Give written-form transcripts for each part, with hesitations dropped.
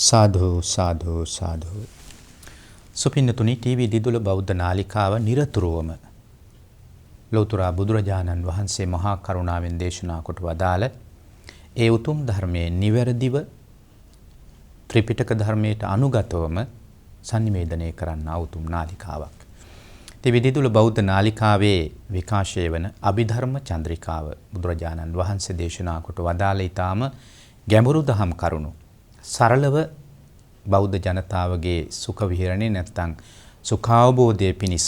සාධු සාධු සාධු. සුපින්නතුනි, ටීවී දිදුල බෞද්ධ නාලිකාව නිරතුරුවම ලෞතර බුදුරජාණන් වහන්සේ මහා කරුණාවෙන් දේශනා කොට වදාළ ඒ උතුම් ධර්මයේ නිවැරදිව ත්‍රිපිටක ධර්මයට අනුගතවම sannivedanaya කරන්නා උතුම් නාලිකාවක්. ටීවී දිදුල බෞද්ධ නාලිකාවේ විකාශය වන අභිධර්ම චන්ද්‍රිකාව බුදුරජාණන් වහන්සේ දේශනා කොට වදාළ ඊටාම ගැඹුරු දහම් කරුණු සරලව බෞද්ධ ජනතාවගේ සුඛ විහරණේ නැත්නම් සුඛාවබෝධයේ පිණිස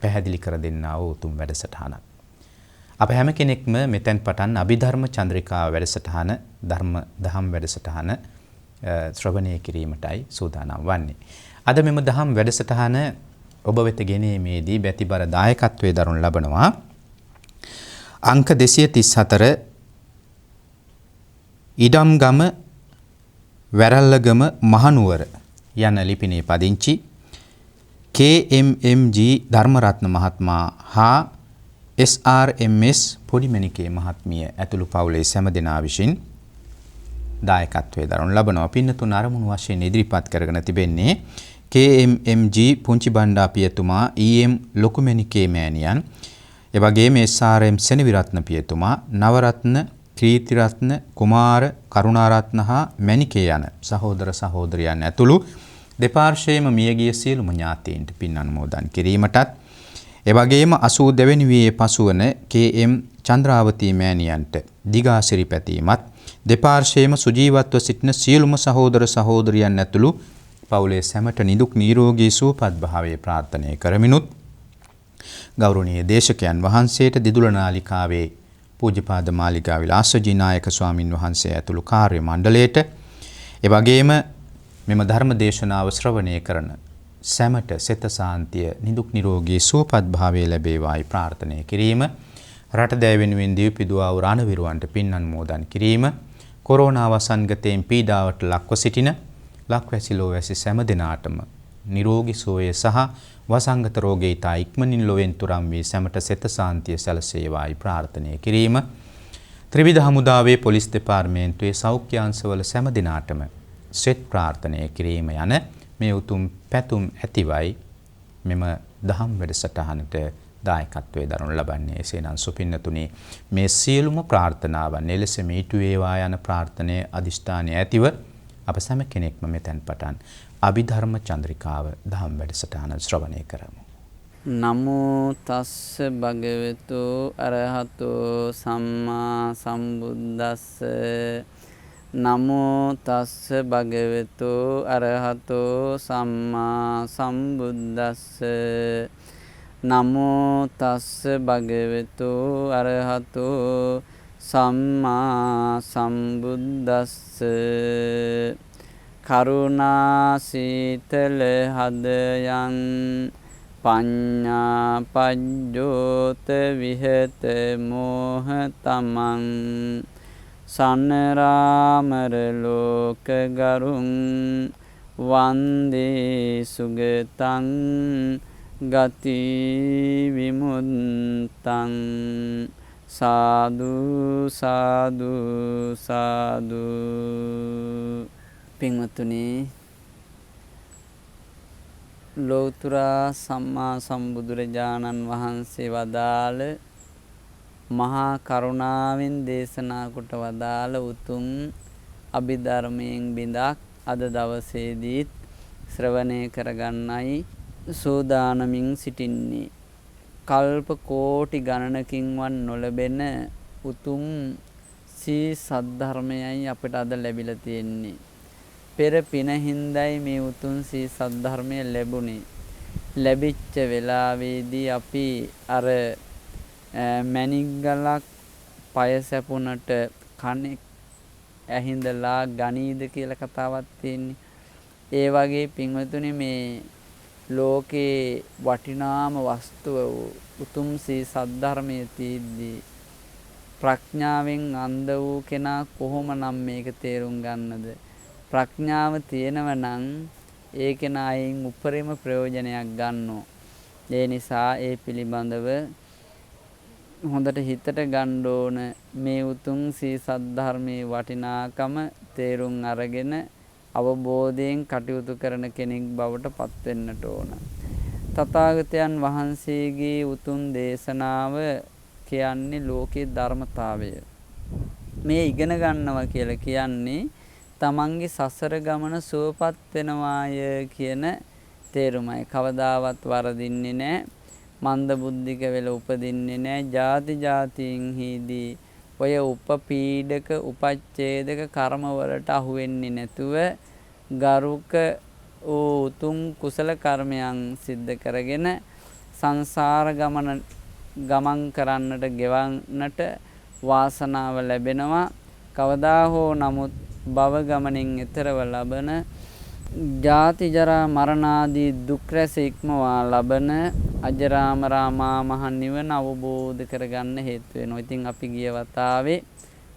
පැහැදිලි කර දෙන්නා වූ උතුම් වැඩසටහනක්. අප හැම කෙනෙක්ම මෙතෙන් පටන් අභිධර්ම චන්ද්‍රිකාව වැඩසටහන දහම් වැඩසටහන ශ්‍රවණය කිරීමටයි සූදානම් වන්නේ. අද මෙම දහම් වැඩසටහන ඔබ වෙත ගෙනීමේදී බැතිබර දායකත්වයේ දරනු ලබනවා. අංක 234 ඉඩම්ගම වැරල්ලගම මහනුවර යන ලිපිනේ පදිංචි KMMG ධර්මරත්න මහත්මයා හා SRMS පොඩිමණිකේ මහත්මිය ඇතුළු පවුලේ සෑම දෙනා විසින් දායකත්වයේ දරනු ලබනවා. පින්නතුන් අරමුණු වශයෙන් ඉදිරිපත් කරගෙන තිබෙන්නේ KMMG පුංචි බණ්ඩා පියතුමා, EM ලොකුමණිකේ මෑණියන්, එවැගේම SRM සෙනවිරත්න පියතුමා, නවරත්න, කීර්තිරත්න, කුමාර, කරුණාරත්න හා මණිකේ යන සහෝදර සහෝදරියන් ඇතුළු දෙපාර්ශ්වයේම මියගිය සියලුම ඥාතීන්ට පින් අනුමෝදන් කිරීමටත්, එවැගේම 82 වෙනි වියේ පසුවන KM චන්ද්‍රාවතී මෑණියන්ට දිගාසිරි පැතීමත්, දෙපාර්ශ්වයේම සුජීවත්ව සිටින සියලුම සහෝදර සහෝදරියන් ඇතුළු පවුලේ සැමට නිදුක් නිරෝගී සුවපත් භාවයේ ප්‍රාර්ථනා කරමිනුත් ගෞරවනීය දේශකයන් වහන්සේට දිදුල නාලිකාවේ පූජ්‍යපාද මාලිගා විලාසජී නායක ස්වාමින් වහන්සේ ඇතුළු කාර්ය මණ්ඩලයට, එවැගේම මෙම ධර්ම දේශනාව ශ්‍රවණය කරන සැමට සිත සාන්තිය නිදුක් නිරෝගී සුවපත් භාවයේ ලැබේවායි ප්‍රාර්ථනා කිරීම, රට දැය වෙනුවෙන් දීපිදුවා වූ රණවිරුවන්ට පින් අනුමෝදන් කිරීම, කොරෝනා වසංගතයෙන් පීඩාවට ලක්ව සිටින ලක්වැසි ලෝවැසි සෑම දෙනාටම නිරෝගී සුවය සහ වසංගත රෝගීතා ඉක්මනින් ලොවෙන් තුරන් වී සැමට සිත සාන්තිය සැලසේවායි ප්‍රාර්ථනා කිරීම, ත්‍රිවිධ හමුදාවේ පොලිස් දෙපාර්තමේන්තුවේ සෞඛ්‍ය අංශවල සෑම දිනාටම සෙත් ප්‍රාර්ථනා කිරීම යන මේ උතුම් පැතුම් ඇතිවයි මෙම දහම් වැඩසටහනට දායකත්වයේ දරනු ලබන්නේ. එසේනම් සුපින්නතුනි, මේ සියලුම ප්‍රාර්ථනාවන් එලෙස මීටු වේවා යන ප්‍රාර්ථනාවේ අදිෂ්ඨානය ඇතිව අප සෑම කෙනෙක්ම මෙතෙන් පටන් අභිධර්ම චන්ද්‍රිකාව දහම් වැඩසටහන ශ්‍රවණය කරමු. නමෝ තස්ස භගවතු අරහතෝ සම්මා සම්බුද්දස්ස. නමෝ තස්ස භගවතු අරහතෝ සම්මා සම්බුද්දස්ස. නමෝ තස්ස භගවතු අරහතෝ සම්මා සම්බුද්දස්ස. කරුණා සීතල හදයන් පඤ්ඤා පජ්ජෝත විහෙත මෝහ තමං සනරාමර ලෝක ගරුං වන්දේ සුගතං ගති විමුක්තං. සාදු සාදු සාදු. පින්වත්නි, ලෞතර සම්මා සම්බුදුරජාණන් වහන්සේ වදාළ මහා කරුණාවෙන් දේශනා කොට වදාළ උතුම් අභිධර්මයෙන් බිඳක් අද දවසේදීත් ශ්‍රවණය කරගන්නයි සූදානමින් සිටින්නේ. කල්ප කෝටි ගණනකින්වත් නොලැබෙන උතුම් සී සද්ධර්මයයි අපිට අද ලැබිලා තියෙන්නේ. පෙර පින හින්දායි මේ උතුම් සී සද්ධර්මය ලැබුණේ. ලැබිච්ච වෙලාවේදී අපි අර මැණික් ගලක් පය සැපුණට කණෙක් ඇහිඳලා ගනීද කියලා කතාවක් තියෙන්නේ. ඒ වගේ පින්වතුනි, මේ ලෝකේ වටිනාම වස්තුව උතුම් සී සද්ධර්මයේ තියෙද්දී ප්‍රඥාවෙන් අන්ධ වූ කෙනා කොහොමනම් මේක තේරුම් ගන්නද? ප්‍රඥාව තියෙනව නම් ඒ කෙනායින් උපරිම ප්‍රයෝජනයක් ගන්නෝ. ඒ නිසා ඒ පිළිබඳව හොඳට හිතට ගන්න ඕන. මේ උතුම් සී සද්ධර්මයේ වටිනාකම තේරුම් අරගෙන අවබෝධයෙන් කටයුතු කරන කෙනෙක් බවට පත් වෙන්නට ඕන. තථාගතයන් වහන්සේගේ උතුම් දේශනාව කියන්නේ ලෝකේ ධර්මතාවය. මේ ඉගෙන ගන්නවා කියලා කියන්නේ තමන්ගේ සසර ගමන සුවපත් වෙනවාය කියන තේරුමයි. කවදාවත් වරදින්නේ නැහැ. මන්ද බුද්ධික වෙලා උපදින්නේ නැහැ. ಜಾති ಜಾතියින්හිදී ඔය උපපීඩක උපච්ඡේදක කර්ම වලට අහු වෙන්නේ නැතුව ගරුක වූ උතුම් කුසල කර්මයන් සිද්ධ කරගෙන සංසාර ගමන් කරන්නට ගෙවන්නට වාසනාව ලැබෙනවා. කවදා හෝ නමුත් භව ගමනින් එතරව ලබන ජාති ජරා මරණ ආදී දුක් රැස ඉක්මවා ලබන අජරාමරා මහ නිවන අවබෝධ කරගන්න හේතු වෙනවා. ඉතින් අපි ගිය වතාවේ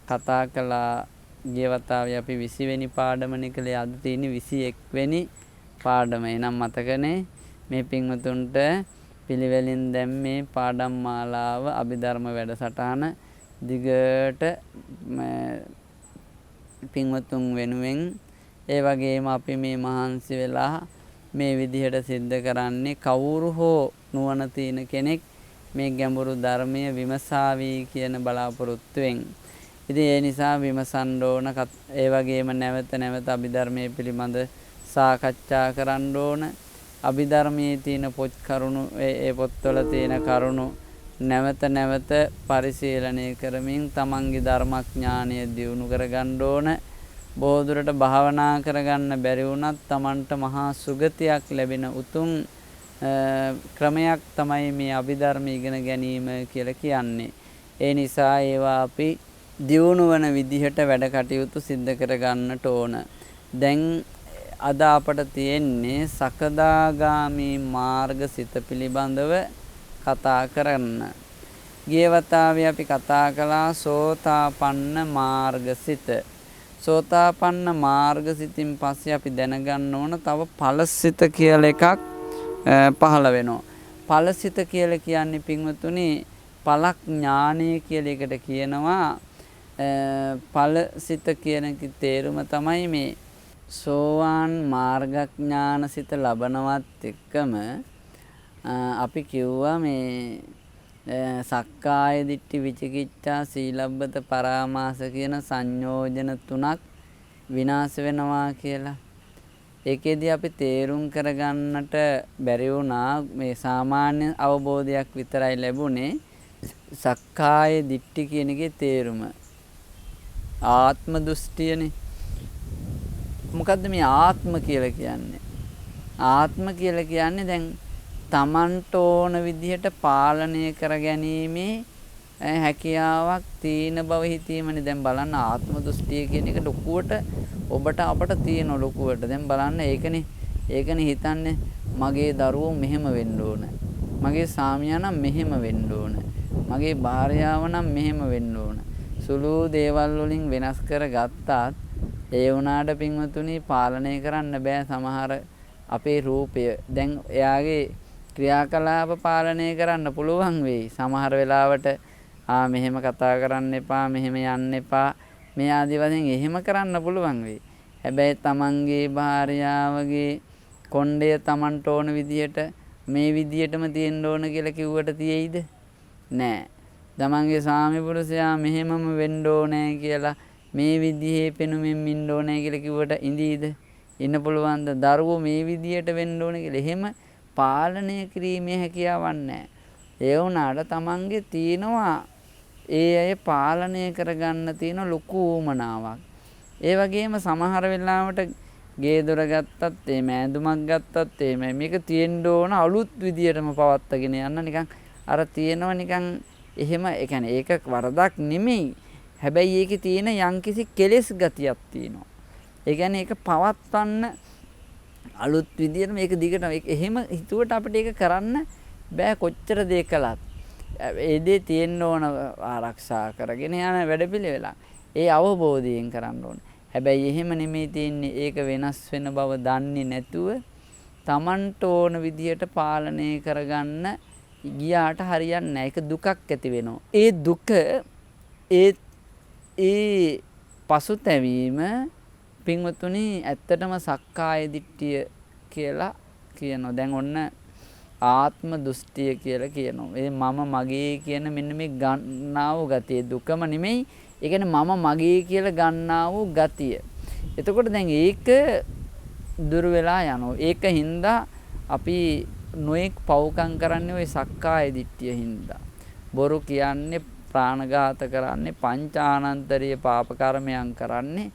කතා කළා. ගිය වතාවේ අපි 20 වෙනි පාඩමනේ කළේ. අද තියෙන්නේ 21 වෙනි පාඩම. එනම් මතකනේ මේ පින්වතුන්ට පිළිවෙලින් දැන් මේ පාඩම් මාලාව අභිධර්ම වැඩසටහන දිගට පින්වතුන් වෙනුවෙන් ඒ වගේම අපි මේ මහන්සි වෙලා මේ විදිහට සිද්ධ කරන්නේ කවුරු හෝ නුවණ තියෙන කෙනෙක් මේ ගැඹුරු ධර්මය විමසාවි කියන බලාපොරොත්තුවෙන්. ඉතින් ඒ නිසා විමසන්න ඕන. ඒ වගේම නැවත නැවත අභිධර්මයේ පිළිබඳ සාකච්ඡා කරන්න ඕන. අභිධර්මයේ තියෙන පොත් කරුණු ඒ පොත්වල තියෙන කරුණු නැවත නැවත පරිශීලනය කරමින් තමන්ගේ ධර්මඥානය දියුණු කරගන්න ඕන. බොහෝ දුරට භාවනා කරගන්න බැරි වුණත් තමන්ට මහා සුගතියක් ලැබෙන උතුම් ක්‍රමයක් තමයි මේ අභිධර්ම ඉගෙන ගැනීම කියලා කියන්නේ. ඒ නිසා ඒවා අපි දියුණු වන විදිහට වැඩ කටයුතු සිද්ධ කරගන්නට ඕන. දැන් අද අපට තියෙන්නේ සකදාගාමී මාර්ගසිත පිළිබඳව කතා කරන්න. ගිය වතාවේ අපි කතා කළා සෝතාපන්න මාර්ගසිත. සෝතාපන්න මාර්ගසිතින් පස්සේ අපි දැනගන්න ඕන තව ඵලසිත කියලා එකක් පහළ වෙනවා. ඵලසිත කියලා කියන්නේ පින්වතුනි ඵලක් ඥානය කියලා එකට කියනවා. ඵලසිත කියන තේරුම තමයි මේ සෝවාන් මාර්ගඥානසිත ලබනවත් එක්කම අපි කිව්වා මේ සක්කාය දිට්ඨි විචිකිච්ඡා සීලබ්බත පරාමාස කියන සංයෝජන තුනක් විනාශ වෙනවා කියලා. ඒකෙදී අපි තේරුම් කරගන්නට බැරි වුණා. මේ සාමාන්‍ය අවබෝධයක් විතරයි ලැබුණේ. සක්කාය දිට්ඨි කියන එකේ තේරුම ආත්ම දෘෂ්ටියනේ. මොකද්ද මේ ආත්ම කියලා කියන්නේ? ආත්ම කියලා කියන්නේ දැන් තමන්ට ඕන විදිහට පාලනය කරගැනීමේ හැකියාවක් තියෙන බව හිතීමනේ. දැන් බලන්න ආත්ම දෘෂ්ටිය කියන එක ලොකුවට ඔබට අපට තියෙන ලොකුවට. දැන් බලන්න ඒකනේ හිතන්නේ මගේ දරුවෝ මෙහෙම වෙන්න ඕන. මගේ සාමියා නම් මෙහෙම වෙන්න ඕන. මගේ භාර්යාව නම් මෙහෙම වෙන්න ඕන. සුළු දේවල් වලින් වෙනස් කරගත්තාත් ඒ වුණාට පින්වතුනි පාලනය කරන්න බෑ සමහර අපේ රූපය. දැන් එයාගේ ක්‍රියාකලාප පාලනය කරන්න පුළුවන් වෙයි. සමහර වෙලාවට මෙහෙම කතා කරන්න එපා, මෙහෙම යන්න එපා, මේ ආදි වශයෙන් එහෙම කරන්න පුළුවන් වෙයි. හැබැයි තමන්ගේ භාර්යාවගේ කොණ්ඩය තමන්ට ඕන විදියට මේ විදියටම තියෙන්න ඕන කියලා කිව්වට තියෙයිද? නෑ. තමන්ගේ ස්වාමි පුරුෂයා මෙහෙමම වෙන්න ඕනේ කියලා මේ විදිහේ පෙනුමින් ඉන්න ඕනේ කියලා කිව්වට ඉඳීද? ඉන්න පුළුවන්ද? දරුවෝ මේ විදියට වෙන්න ඕනේ කියලා එහෙම පාලනය කිරීමේ හැකියාවක් නැහැ. ඒ වුණාට තමන්ගේ තියෙනවා ඒ අය පාලනය කරගන්න තියෙන ලොකු උවමනාවක්. ඒ වගේම සමහර වෙලාවට ගේ දොර ගත්තත් එහෙම ඇඳුමක් ගත්තත් එහෙම මේක තියෙන්න ඕන අලුත් විදියටම පවත්වාගෙන යන්න නිකන් අර තියෙනව නිකන් එහෙම ඒ කියන්නේ ඒක වරදක් නෙමෙයි. හැබැයි ඒකේ තියෙන යම්කිසි කෙලෙස් ගතියක් තියෙනවා. ඒ කියන්නේ ඒක පවත්වන්න අලුත් විදියට මේක දිගට එහෙම හිතුවට අපිට ඒක කරන්න බෑ කොච්චර දේ කළත්. ඒ දේ තියෙන්න ඕන ආරක්ෂා කරගෙන යන වැඩපිළිවෙලක්. ඒ අවබෝධයෙන් කරන්න ඕන. හැබැයි එහෙම නෙමෙයි තියෙන්නේ. ඒක වෙනස් වෙන බව දන්නේ නැතුව Tamanට ඕන විදියට පාලනය කරගන්න ගියාට හරියන්නේ නැහැ. ඒක දුකක් ඇති වෙනවා. ඒ දුක ඒ පසුතැවීම පින්වතුනි ඇත්තටම සක්කාය දිට්ඨිය කියලා කියනවා. දැන් ඔන්න ආත්ම දෘෂ්ටිය කියලා කියනවා. ඒ මම මගේ කියන මෙන්න මේ ගන්නා වූ ගතිය දුකම නෙමෙයි. ඒ කියන්නේ මම මගේ කියලා ගන්නා වූ ගතිය. එතකොට දැන් ඒක දුර වෙලා යනවා. ඒක හින්දා අපි නොඑක් පව්කම් කරන්නේ ওই සක්කාය දිට්ඨිය හින්දා. බොරු කියන්නේ, ප්‍රාණඝාත කරන්නේ, පංචානන්තරීය පාප කර්මයන් කරන්නේ,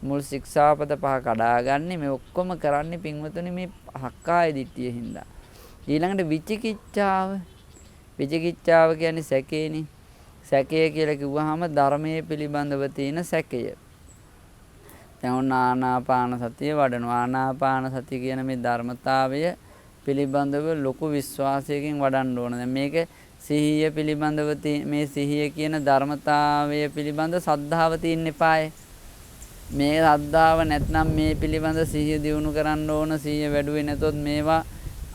මුල් ශික්ෂාපද පහ කඩාගන්නේ, මේ ඔක්කොම කරන්නේ පින්වතුනි මේ සක්කාය දිට්ඨිය හින්දා. ඊළඟට විචිකිච්ඡාව. විචිකිච්ඡාව කියන්නේ සැකේනේ. සැකය කියලා කිව්වහම ධර්මයේ පිළිබඳව තියෙන සැකය. දැන් ඔන්න ආනාපාන සතිය වඩනවා. ආනාපාන සතිය කියන මේ ධර්මතාවය පිළිබඳව ලොකු විශ්වාසයකින් වඩන්න ඕන. දැන් මේක සිහිය පිළිබඳව මේ සිහිය කියන ධර්මතාවය පිළිබඳ සද්ධාව තියෙන්න එපායි. මේ සද්ධාව නැත්නම් මේ පිළිබඳ සිහිය දියුණු කරන්න ඕන. සිහිය වැඩුවේ නැතොත් මේවා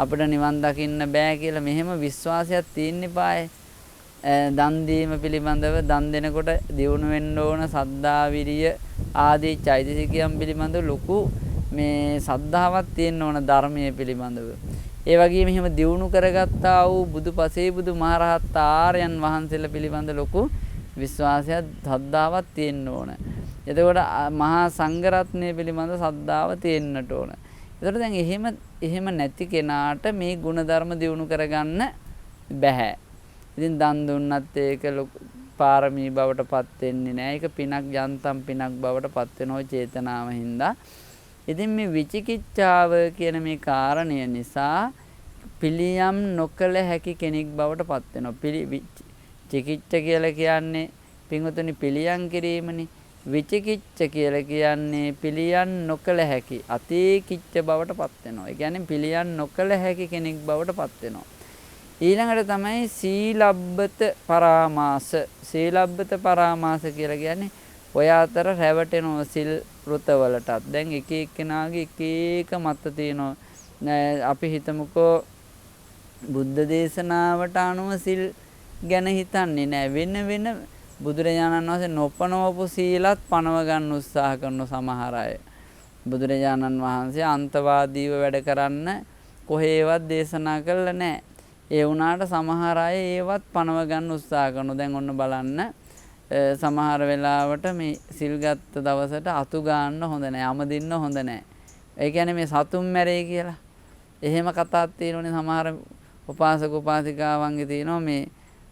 අපිට නිවන් දකින්න බෑ කියලා මෙහෙම විශ්වාසයක් තියෙන්න එපායි. දන් දීම පිළිබඳව දන් දෙනකොට දියුණු වෙන්න ඕන සද්ධා විරිය ආදී චෛතසිකයන් පිළිබඳව ලොකු මේ සද්ධාවක් තියෙන්න ඕන ධර්මයේ පිළිබඳව. ඒ වගේම එහෙම දියුණු කරගත්තා වූ බුදුපසේ බුදු මහරහත් ආර්යයන් වහන්සේලා පිළිබඳ ලොකු විශ්වාසයක් සද්ධාවක් තියෙන්න ඕන. එතකොට මහා සංඝරත්නය පිළිබඳ සද්ධාව තියෙන්නට ඕන. එතකොට දැන් එහෙම නැති කෙනාට මේ ಗುಣධර්ම දියුණු කරගන්න බැහැ. ඉතින් දන් දුන්නත් ඒක පාරමී බවට පත් වෙන්නේ නැහැ. ඒක පිනක් යන්තම් පිනක් බවට පත් වෙනෝ චේතනාව හින්දා. ඉතින් මේ විචිකිච්ඡාව කියන මේ කාරණය නිසා පිළියම් නොකළ හැකි කෙනෙක් බවට පත් වෙනවා. චිකිච්ඡ කියලා කියන්නේ පින්වතුනි පිළියම් කිරීමනේ. විචිකිච්ඡ කියලා කියන්නේ පිළියම් නොකළ හැකි අතිකිච්ඡ බවට පත් වෙනවා. ඒ කියන්නේ පිළියම් නොකළ හැකි කෙනෙක් බවට පත් වෙනවා. ඊළඟට තමයි සීලබ්බත පරාමාස. සීලබ්බත පරාමාස කියලා කියන්නේ ඔය අතර රැවටෙනවා සිල් වෘතවලටත්. දැන් එක එක්කෙනාගේ එක එක මත තියෙනවා. අපි හිතමුකෝ බුද්ධ දේශනාවට අනුව සිල් ගැන හිතන්නේ නැහැ. වෙන බුදුරජාණන් වහන්සේ නොපනවපු සීලත් පනව ගන්න උත්සාහ කරන සමහර අය. බුදුරජාණන් වහන්සේ අන්තවාදීව වැඩ කරන්න කොහේවත් දේශනා කළා නැහැ. ඒ වුණාට සමහර අය ඒවත් පනව ගන්න උත්සාහ කරනවා. දැන් ඔන්න බලන්න සමහර වෙලාවට මේ සිල් ගත්ත දවසට අතු ගන්න හොඳ නැහැ. අමදින්න හොඳ නැහැ. ඒ කියන්නේ මේ සතුම් මැරෙයි කියලා. එහෙම කතාවක් තියෙනෝනේ සමහර උපාසක උපාසිකාවන්ගේ තියෙනවා මේ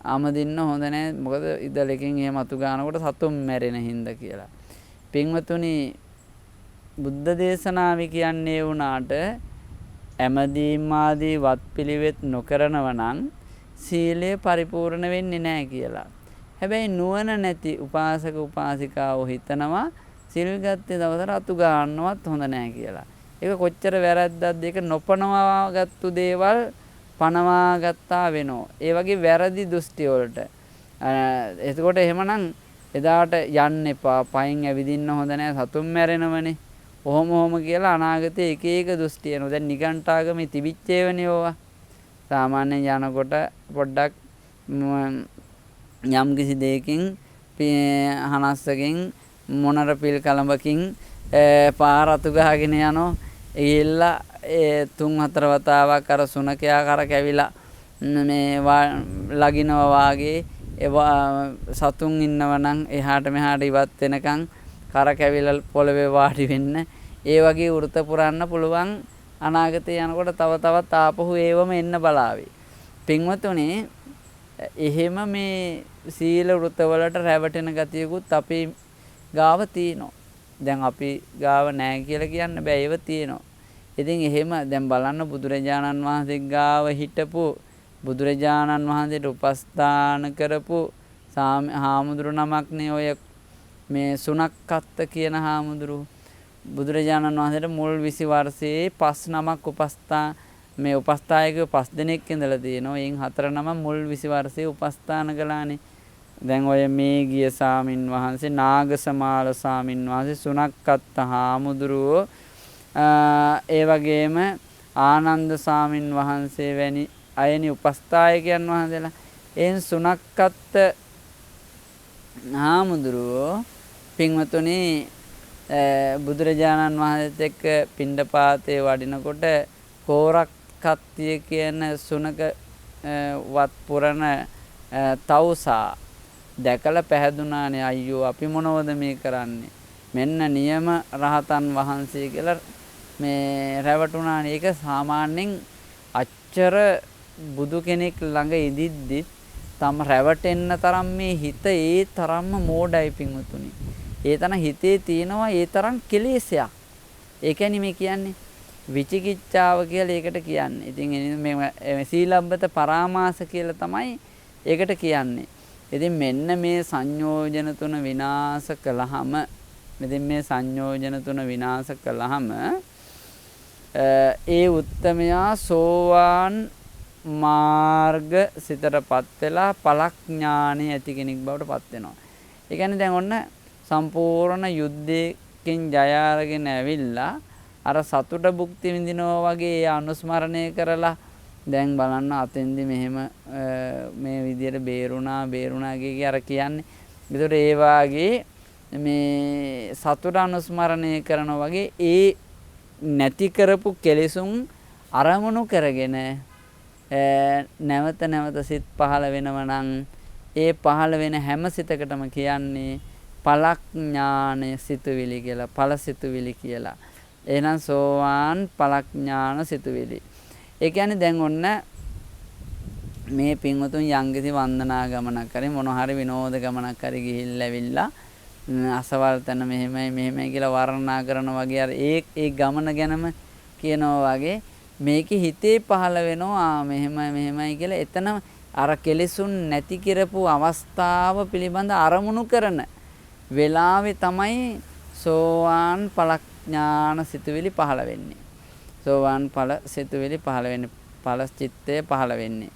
අමදින්න හොඳ නැහැ. මොකද ඉදලකින් එහෙම අතු ගන්නකොට සතුම් මැරෙන හින්දා කියලා. පින්වතුනි බුද්ධ දේශනාවේ කියන්නේ වුණාට ඇමදීම් ආදී වත්පිළිවෙත් නොකරනව නම් සීලය පරිපූර්ණ වෙන්නේ නැහැ කියලා. හැබැයි නුවණ නැති උපාසක උපාසිකාවෝ හිතනවා සිල් ගත්තේ දවසට අතු ගන්නවත් හොඳ නැහැ කියලා. ඒක කොච්චර වැරද්දක්ද? ඒක නොපනවා ගත්තු දේවල් පනවා ගත්තා වෙනවා. ඒ වගේ වැරදි දෘෂ්ටි වලට. එතකොට එහෙමනම් එදාට යන්න එපා. පයින් ඇවිදින්න හොඳ නැහැ. සතුම් මැරෙනවනේ. ඔහොම කියලා අනාගතේ එක එක දෘෂ්ටි එනවා. දැන් නිගණ්ඨාගමේ තිබිච්ච ඒවනේ ඕවා. සාමාන්‍යයෙන් යනකොට පොඩ්ඩක් යම් කිසි දෙයකින් හනස්සකින් මොනර පිල් කලඹකින් පාර අතු ගහගෙන යනවා. ගිහිල්ලා 3-4 වතාවක් අර සුනකයා කර කැවිලා මේ ලගිනවා වාගේ සතුන් ඉන්නවනම් එහාට මෙහාට ඉවත් වෙනකන් කර කැවිලා පොළවේ වාඩි වෙන්න. ඒ වගේ වෘත පුරන්න පුළුවන් අනාගතේ යනකොට තව තවත් ආපහු ඒවම එන්න බලාවි. පින්වතුනි එහෙම මේ සීල වෘතවලට රැවටෙන ගතියකුත් අපි ගාව තියෙනවා. දැන් අපි ගාව නැහැ කියලා කියන්න බෑ. ඒව තියෙනවා. ඉතින් එහෙම දැන් බලන්න බුදුරජාණන් වහන්සේ ගාව හිටපු බුදුරජාණන් වහන්සේට උපස්ථාන කරපු හාමුදුරු නමක්නේ ඔය මේ සුනක්කත්ත කියන හාමුදුරු. බුදුරජාණන් වහන්සේට මුල් 20 වර්ෂයේ 5 නමක් උපස්ථායකයෝ 5 දෙනෙක් ඉඳලා තියෙනවා. එයින් 4 නම මුල් 20 වර්ෂයේ උපස්ථාන කළානේ. දැන් ඔය මේ ගිය සාමින් වහන්සේ නාගසමාල සාමින් වහන්සේ සුනක්කත්ත හාමුදුරුවෝ ඒ වගේම ආනන්ද සාමින් වහන්සේ වැනි අයනි උපස්ථායකයන් වහන්සේලා. එයින් සුනක්කත්ත හාමුදුරුවෝ පින්වතුනි බුදුරජාණන් වහන්සේත් එක්ක පිණ්ඩපාතේ වඩිනකොට කෝරක් කත්තිය කියන සුනක වත් පුරන තවුසා දැකලා පැහැදුනානේ අයියෝ අපි මොනවද මේ කරන්නේ මෙන්න නියම රහතන් වහන්සේ කියලා මේ රැවටුණානේ. ඒක සාමාන්‍යයෙන් අච්චර බුදු කෙනෙක් ළඟ ඉදිද්දිත් තම රැවටෙන්න තරම් මේ හිත ඒ තරම්ම මෝඩයි පිංවතුනි. ඒ තරම් හිතේ තියෙනවා ඒ තරම් කෙලෙසයක්. ඒ කියන්නේ මේ කියන්නේ විචිකිච්ඡාව කියලා ඒකට කියන්නේ. ඉතින් මේ සීලබ්බත පරාමාස කියලා තමයි ඒකට කියන්නේ. ඉතින් මෙන්න මේ සංයෝජන තුන විනාශ කළාම ඒ උත්තමයා සෝවාන් මාර්ග සිතටපත් වෙලා පලක් ඥානෙ ඇති කෙනෙක් බවට පත් වෙනවා. ඒ කියන්නේ දැන් ඔන්න සම්පූර්ණ යුද්ධයෙන් ජය අරගෙන ඇවිල්ලා අර සතුට භුක්ති විඳිනවා වගේ අනුස්මරණය කරලා දැන් බලන්න අතෙන්දි මෙහෙම මේ විදියට බේරුණා කිය අර කියන්නේ. ඒතකොට ඒ වාගේ මේ සතුට අනුස්මරණය කරනවා වගේ ඒ නැති කරපු කෙලෙසුන් අරමුණු කරගෙන නැවත සිත් පහළ වෙනව නම් ඒ පහළ වෙන හැම සිතකටම කියන්නේ පලක් ඥාන සිතුවිලි කියලා, ඵල සිතුවිලි කියලා. එහෙනම් සෝවාන් පලක් ඥාන සිතුවිලි. ඒ කියන්නේ දැන් ඔන්න මේ පින්වතුන් යංගිසි වන්දනා ගමනක් කරේ මොන හරි විනෝද ගමනක් කරේ ගිහිල්ලා ඇවිල්ලා අසවල් තැන මෙහෙමයි කියලා වර්ණනා කරන වගේ අර ඒ ගමන ගැනම කියනවා වගේ මේකේ හිතේ පහළ වෙනවා මෙහෙමයි කියලා. එතන අර කෙලෙසුන් නැති කරපු අවස්ථාව පිළිබඳ අරමුණු කරන වෙලාවේ තමයි සෝවාන් පලක් ඥාන සිතුවිලි පහළ වෙන්නේ. සෝවාන් ඵල සිතුවිලි පහළ වෙන්නේ. ඵල චිත්තය පහළ වෙන්නේ.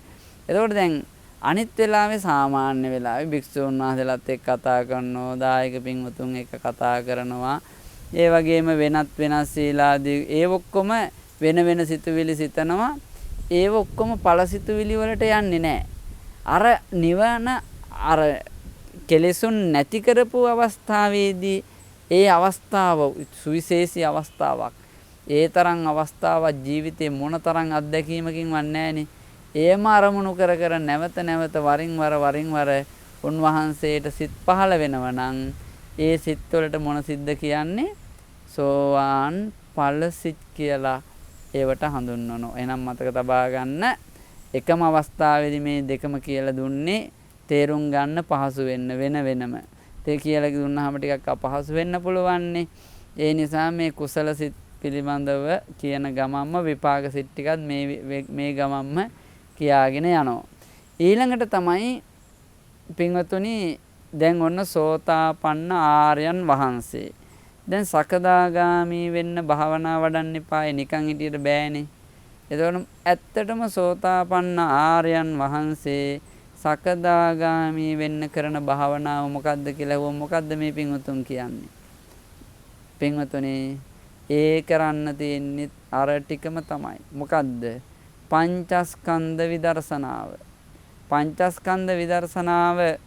එතකොට දැන් අනිත් වෙලාවේ සාමාන්‍ය වෙලාවේ භික්ෂුන් වහන්සේලාත් එක්ක කතා කරනවා, දායක පින්වතුන් එක්ක කතා කරනවා. ඒ වගේම වෙනත් සීලාදී ඒ ඔක්කොම වෙන සිතුවිලි සිතනවා. ඒ ඔක්කොම ඵල සිතුවිලි වලට යන්නේ නැහැ. අර නිවන අර කෙලෙසුන් නැති කරපු අවස්ථාවේදී ඒ අවස්ථාව සුවිශේෂී අවස්ථාවක්. ඒ තරම් අවස්ථාවක් ජීවිතේ මොන තරම් අත්දැකීමකින් වත් නැහැනේ. ඒම අරමුණු කර නැවත වරින් වර උන්වහන්සේට සිත් පහළ වෙනවා නම් ඒ සිත් වලට මොන සිද්ද කියන්නේ? සෝවාන් ඵල සිත් කියලා ඒවට හඳුන්වනවා. එහෙනම් මතක තබා ගන්න එකම අවස්ථාවේදී මේ දෙකම කියලා දුන්නේ තේරුම් ගන්න පහසු වෙන්න වෙනම. තේ කියලා දුන්නාම ටිකක් අපහසු වෙන්න පුළුවන්නේ. ඒ නිසා මේ කුසල සිත් පිළිබඳව කියන ගමම්ම විපාක සිත් ටිකත් මේ ගමම්ම කියාගෙන යනවා. ඊළඟට තමයි පින්වතුනි දැන් ඔන්න සෝතාපන්න ආර්යයන් වහන්සේ. දැන් සකදාගාමි වෙන්න භාවනා වඩන්න එපායි නිකන් හිටියට බෑනේ. එතකොට ඇත්තටම සෝතාපන්න ආර්යයන් වහන්සේ සකදාගාමි වෙන්න කරන භාවනාව මොකද්ද කියලා වො මොකද්ද මේ පින්වතුන් කියන්නේ? පින්වතුනි ඒ කරන්න තියෙන්නේ අර ටිකම තමයි. මොකද්ද? පංචස්කන්ධ විදර්ශනාව. පංචස්කන්ධ විදර්ශනාව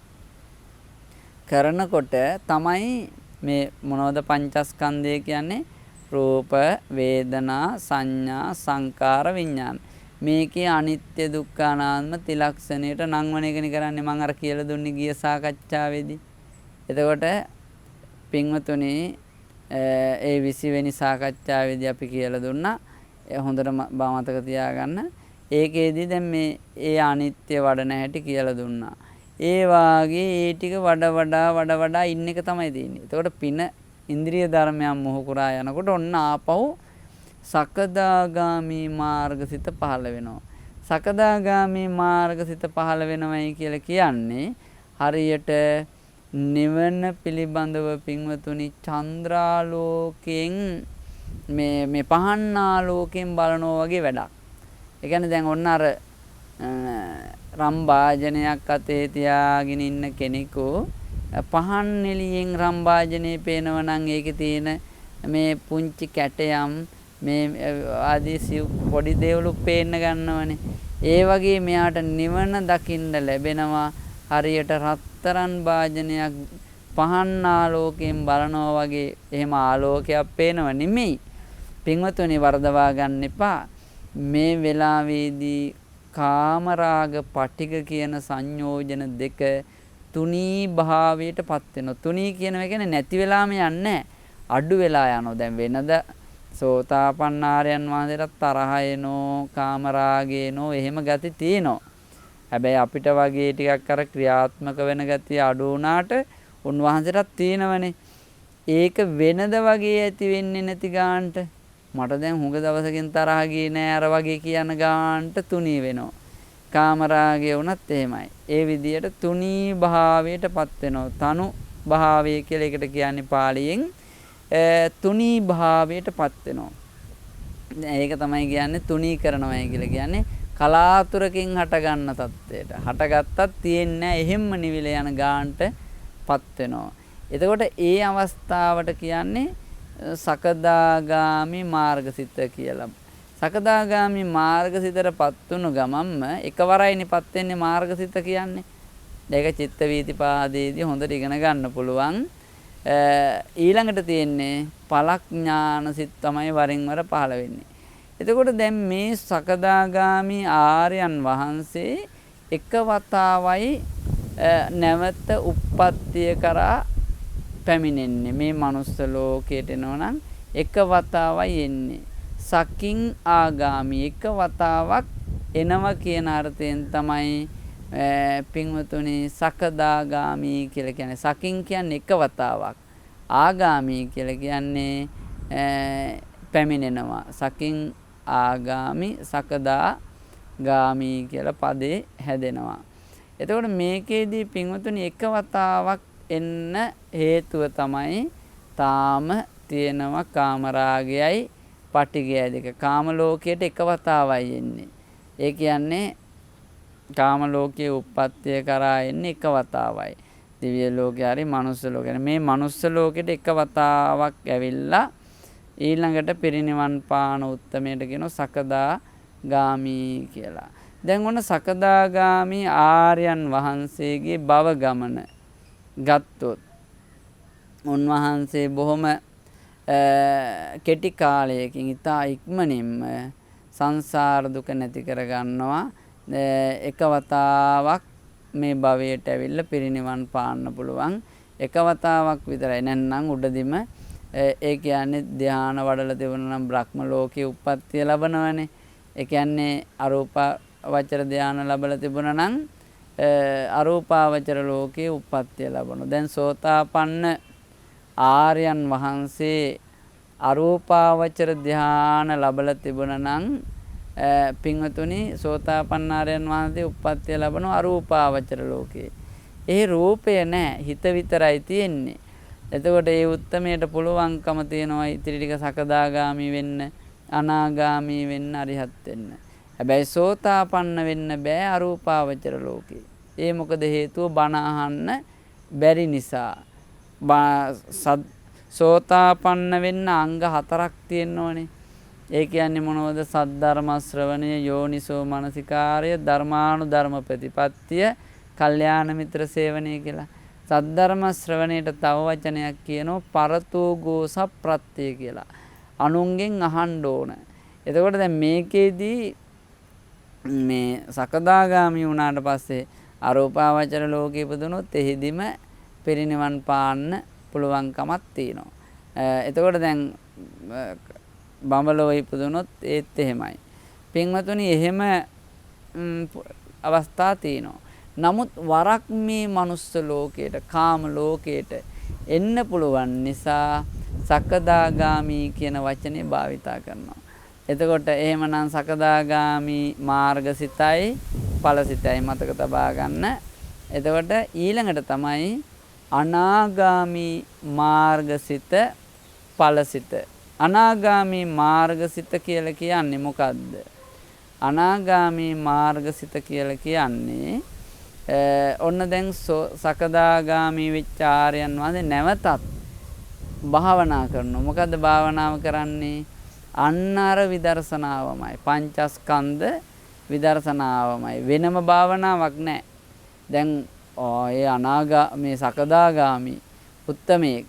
කරනකොට තමයි මේ මොනවද පංචස්කන්ධය කියන්නේ? රූප, වේදනා, සංඥා, සංකාර, විඥාන. මේකේ අනිත්‍ය දුක්ඛ අනාත්ම ත්‍රිලක්ෂණයට නංවන එකනේ කරන්නේ මම අර කියලා දුන්නේ ගිය සාකච්ඡාවේදී. එතකොට පින්වතුනි ඒ 20 වෙනි සාකච්ඡාවේදී අපි කියලා දුන්නා. හොඳට මතක තියාගන්න. ඒකේදී දැන් මේ ඒ අනිත්‍ය වඩන හැටි කියලා දුන්නා. ඒ වාගේ ඒ ටික වඩා ඉන්න එක තමයි තියෙන්නේ. එතකොට පින ඉන්ද්‍රිය ධර්මයන් මොහ කරා යනකොට ඔන්න ආපහු සකදාගාමි මාර්ගසිත පහළ වෙනවා. සකදාගාමි මාර්ගසිත පහළ වෙනවයි කියලා කියන්නේ හරියට නිවන පිළිබඳව පින්වතුනි චන්ද්‍රාලෝකයෙන් මේ පහන් ආලෝකයෙන් බලනවා වගේ වැඩක්. ඒ කියන්නේ දැන් ඔන්න අර රම් වාජනයක් අතේ තියාගෙන ඉන්න කෙනෙකු පහන් එළියෙන් රම් වාජනේ පේනවා නම් ඒකේ තියෙන මේ පුංචි කැටයම් මේ ආදී පොඩි දේවලු පේන්න ගන්නවනේ. ඒ වගේ මෙයාට නිවන දකින්න ලැබෙනවා. හරියට රත්තරන් වාජනයක් පහන් ආලෝකයෙන් බලනවා වගේ එහෙම ආලෝකයක් පේනව නෙමෙයි. පින්වතුනි වරදවා ගන්න එපා. මේ වෙලාවේදී කාමරාග පටික කියන සංයෝජන දෙක තුනී භාවයට පත් වෙනවා. තුනී කියන එක කියන්නේ නැති වෙලාම යන්නේ අඩු වෙලා යනවා. දැන් වෙනද සෝතාපන්න ආර්යයන් වහන්සේට තරහ එනෝ කාමරාගේනෝ එහෙම ගති තියෙනවා. හැබැයි අපිට වගේ ටිකක් අර ක්‍රියාත්මක වෙන ගතිය අඩු වුණාට උන්වහන්සේටත් තියෙනවනේ. ඒක වෙනද වගේ ඇති වෙන්නේ නැති ගානට මට දැන් හුඟ දවසකින් තරහ ගියේ නෑ අර වගේ කියන ගානට තුනී වෙනවා. කාමරාගය වුණත් එහෙමයි. ඒ විදියට තුනී භාවයටපත් වෙනවා. තනු භාවය කියලා එකට කියන්නේ පාලියෙන් තුනී භාවයටපත් වෙනවා. ඒක තමයි කියන්නේ තුනී කරනවා කියලා කියන්නේ කලාතුරකින් හට ගන්න තත්ත්වයට. හටගත්තත් තියෙන්නේ එහෙම්ම නිවිල යන ගානටපත් වෙනවා. එතකොට ඒ අවස්ථාවට කියන්නේ සකදාගාමි මාර්ගසිත කියලා. සකදාගාමි මාර්ගසිතටපත් වුණු ගමන්ම එකවරයිනිපත් වෙන්නේ මාර්ගසිත කියන්නේ. ඒක චිත්ත වීතිපාදයේදී හොඳට ඉගෙන ගන්න පුළුවන්. ඊළඟට තියෙන්නේ පලඥානසිත තමයි වරින් වර පහළ වෙන්නේ. එතකොට දැන් මේ සකදාගාමි ආර්යයන් වහන්සේ එක වතාවයි නැවත උප්පත්තිය කරා පැමිණෙන්නේ. මේ මනුස්ස ලෝකයට එනවනම් එක වතාවයි එන්නේ. සකින් ආගාමි එක වතාවක් එනවා කියන අර්ථයෙන් තමයි පින්වතුනි සකදාගාමි කියලා කියන්නේ. සකින් කියන්නේ එක වතාවක්. ආගාමි කියලා කියන්නේ පැමිණෙනවා. සකින් ආගාමි සකදාගාමි කියලා පදේ හැදෙනවා. එතකොට මේකේදී පින්වතුනි එක වතාවක් එන්න හේතුව තමයි තාම තියෙනවා කාමරාගයයි පටිගයයි දෙක. කාම ලෝකයට එක වතාවයි එන්නේ. ඒ කියන්නේ කාම ලෝකයේ උප්පත්තිය කරා එන්නේ එක වතාවයි. දිව්‍ය ලෝකේ හරි මනුස්ස ලෝකේ. මේ මනුස්ස ලෝකෙට එක වතාවක් ඇවිල්ලා ඊළඟට පිරිනිවන් පාන උත්තමයට කියනවා සකදාගාමි කියලා. දැන් ඔන්න සකදාගාමි ආර්යයන් වහන්සේගේ භව ගමන ගත්තොත් උන්වහන්සේ බොහොම කෙටි කාලයකින් ඉතා ඉක්මනින්ම සංසාර දුක නැති කරගන්නවා. එක වතාවක් මේ භවයට ඇවිල්ලා පිරිනිවන් පාන්න පුළුවන්. එක වතාවක් විතරයි. නැත්නම් උඩදිම ඒ කියන්නේ ධ්‍යාන වඩලා තිබුණා නම් බ්‍රහ්ම ලෝකේ උප්පත්තිය ලබනවනේ. ඒ කියන්නේ අරූපාවචර ධ්‍යාන ලැබලා තිබුණා නම් අරූපාවචර ලෝකේ උප්පත්තිය ලබනවා. දැන් සෝතාපන්න ආර්යයන් වහන්සේ අරූපාවචර ධ්‍යාන ලැබලා තිබුණා නම් පින්වතුනි සෝතාපන්න ආර්යයන් වහන්සේ උප්පත්තිය ලබනවා අරූපාවචර ලෝකේ. ඒ රූපය නැහැ, හිත විතරයි තියෙන්නේ. එතකොට ඒ උත්තමයට පුළුවන්කම තියෙනවා ඉතිරි ටික සකදාගාමි වෙන්න, අනාගාමි වෙන්න, අරිහත් වෙන්න. හැබැයි සෝතාපන්න වෙන්න බෑ අරූපාවචර ලෝකේ. ඒ මොකද හේතුව බණ අහන්න බැරි නිසා. සෝතාපන්න වෙන්න අංග 4ක් තියෙනවනේ. ඒ කියන්නේ මොනවද? සද්ධර්ම ශ්‍රවණය, යෝනිසෝ මනසිකාරය, ධර්මානුධර්ම ප්‍රතිපත්තිය, කල්යාණ මිත්‍ර සේවනය කියලා. සද්ධර්ම ශ්‍රවණයට තව වචනයක් කියනවා පරතෝ ගෝස ප්‍රත්‍ය කියලා. අනුන්ගෙන් අහන්න ඕන. එතකොට දැන් මේකේදී මේ සකදාගාමි වුණාට පස්සේ අරූපාවචර ලෝකේ ඉපදුනොත් එහිදිම පිරිනිවන් පාන්න පුළුවන්කමක් තියෙනවා. එතකොට දැන් බඹලෝ ඉපදුනොත් ඒත් එහෙමයි. පින්වතුනි එහෙම අවස්ථා තියෙනවා. නමුත් වරක් මේ මනුස්ස ලෝකයට, කාම ලෝකයට එන්න පුළුවන් නිසා සකදාගාමි කියන වචනේ භාවිතා කරනවා. එතකොට එහෙමනම් සකදාගාමි මාර්ගසිතයි ඵලසිතයි මතක තබා ගන්න. එතකොට ඊළඟට තමයි අනාගාමි මාර්ගසිත ඵලසිත. අනාගාමි මාර්ගසිත කියලා කියන්නේ මොකද්ද? අනාගාමි මාර්ගසිත කියලා කියන්නේ ඔන්න දැන් සකදාගාමි වෙච්ච ආර්යයන් වහන්සේ නැවතත් භාවනා කරනවා. මොකද්ද භාවනාව කරන්නේ? අන්න අර විදර්ශනාවමයි. පංචස්කන්ධ විදර්ශනාවමයි. වෙනම භාවනාවක් නැහැ. දැන් මේ සකදාගාමි උත්තමයෙක්.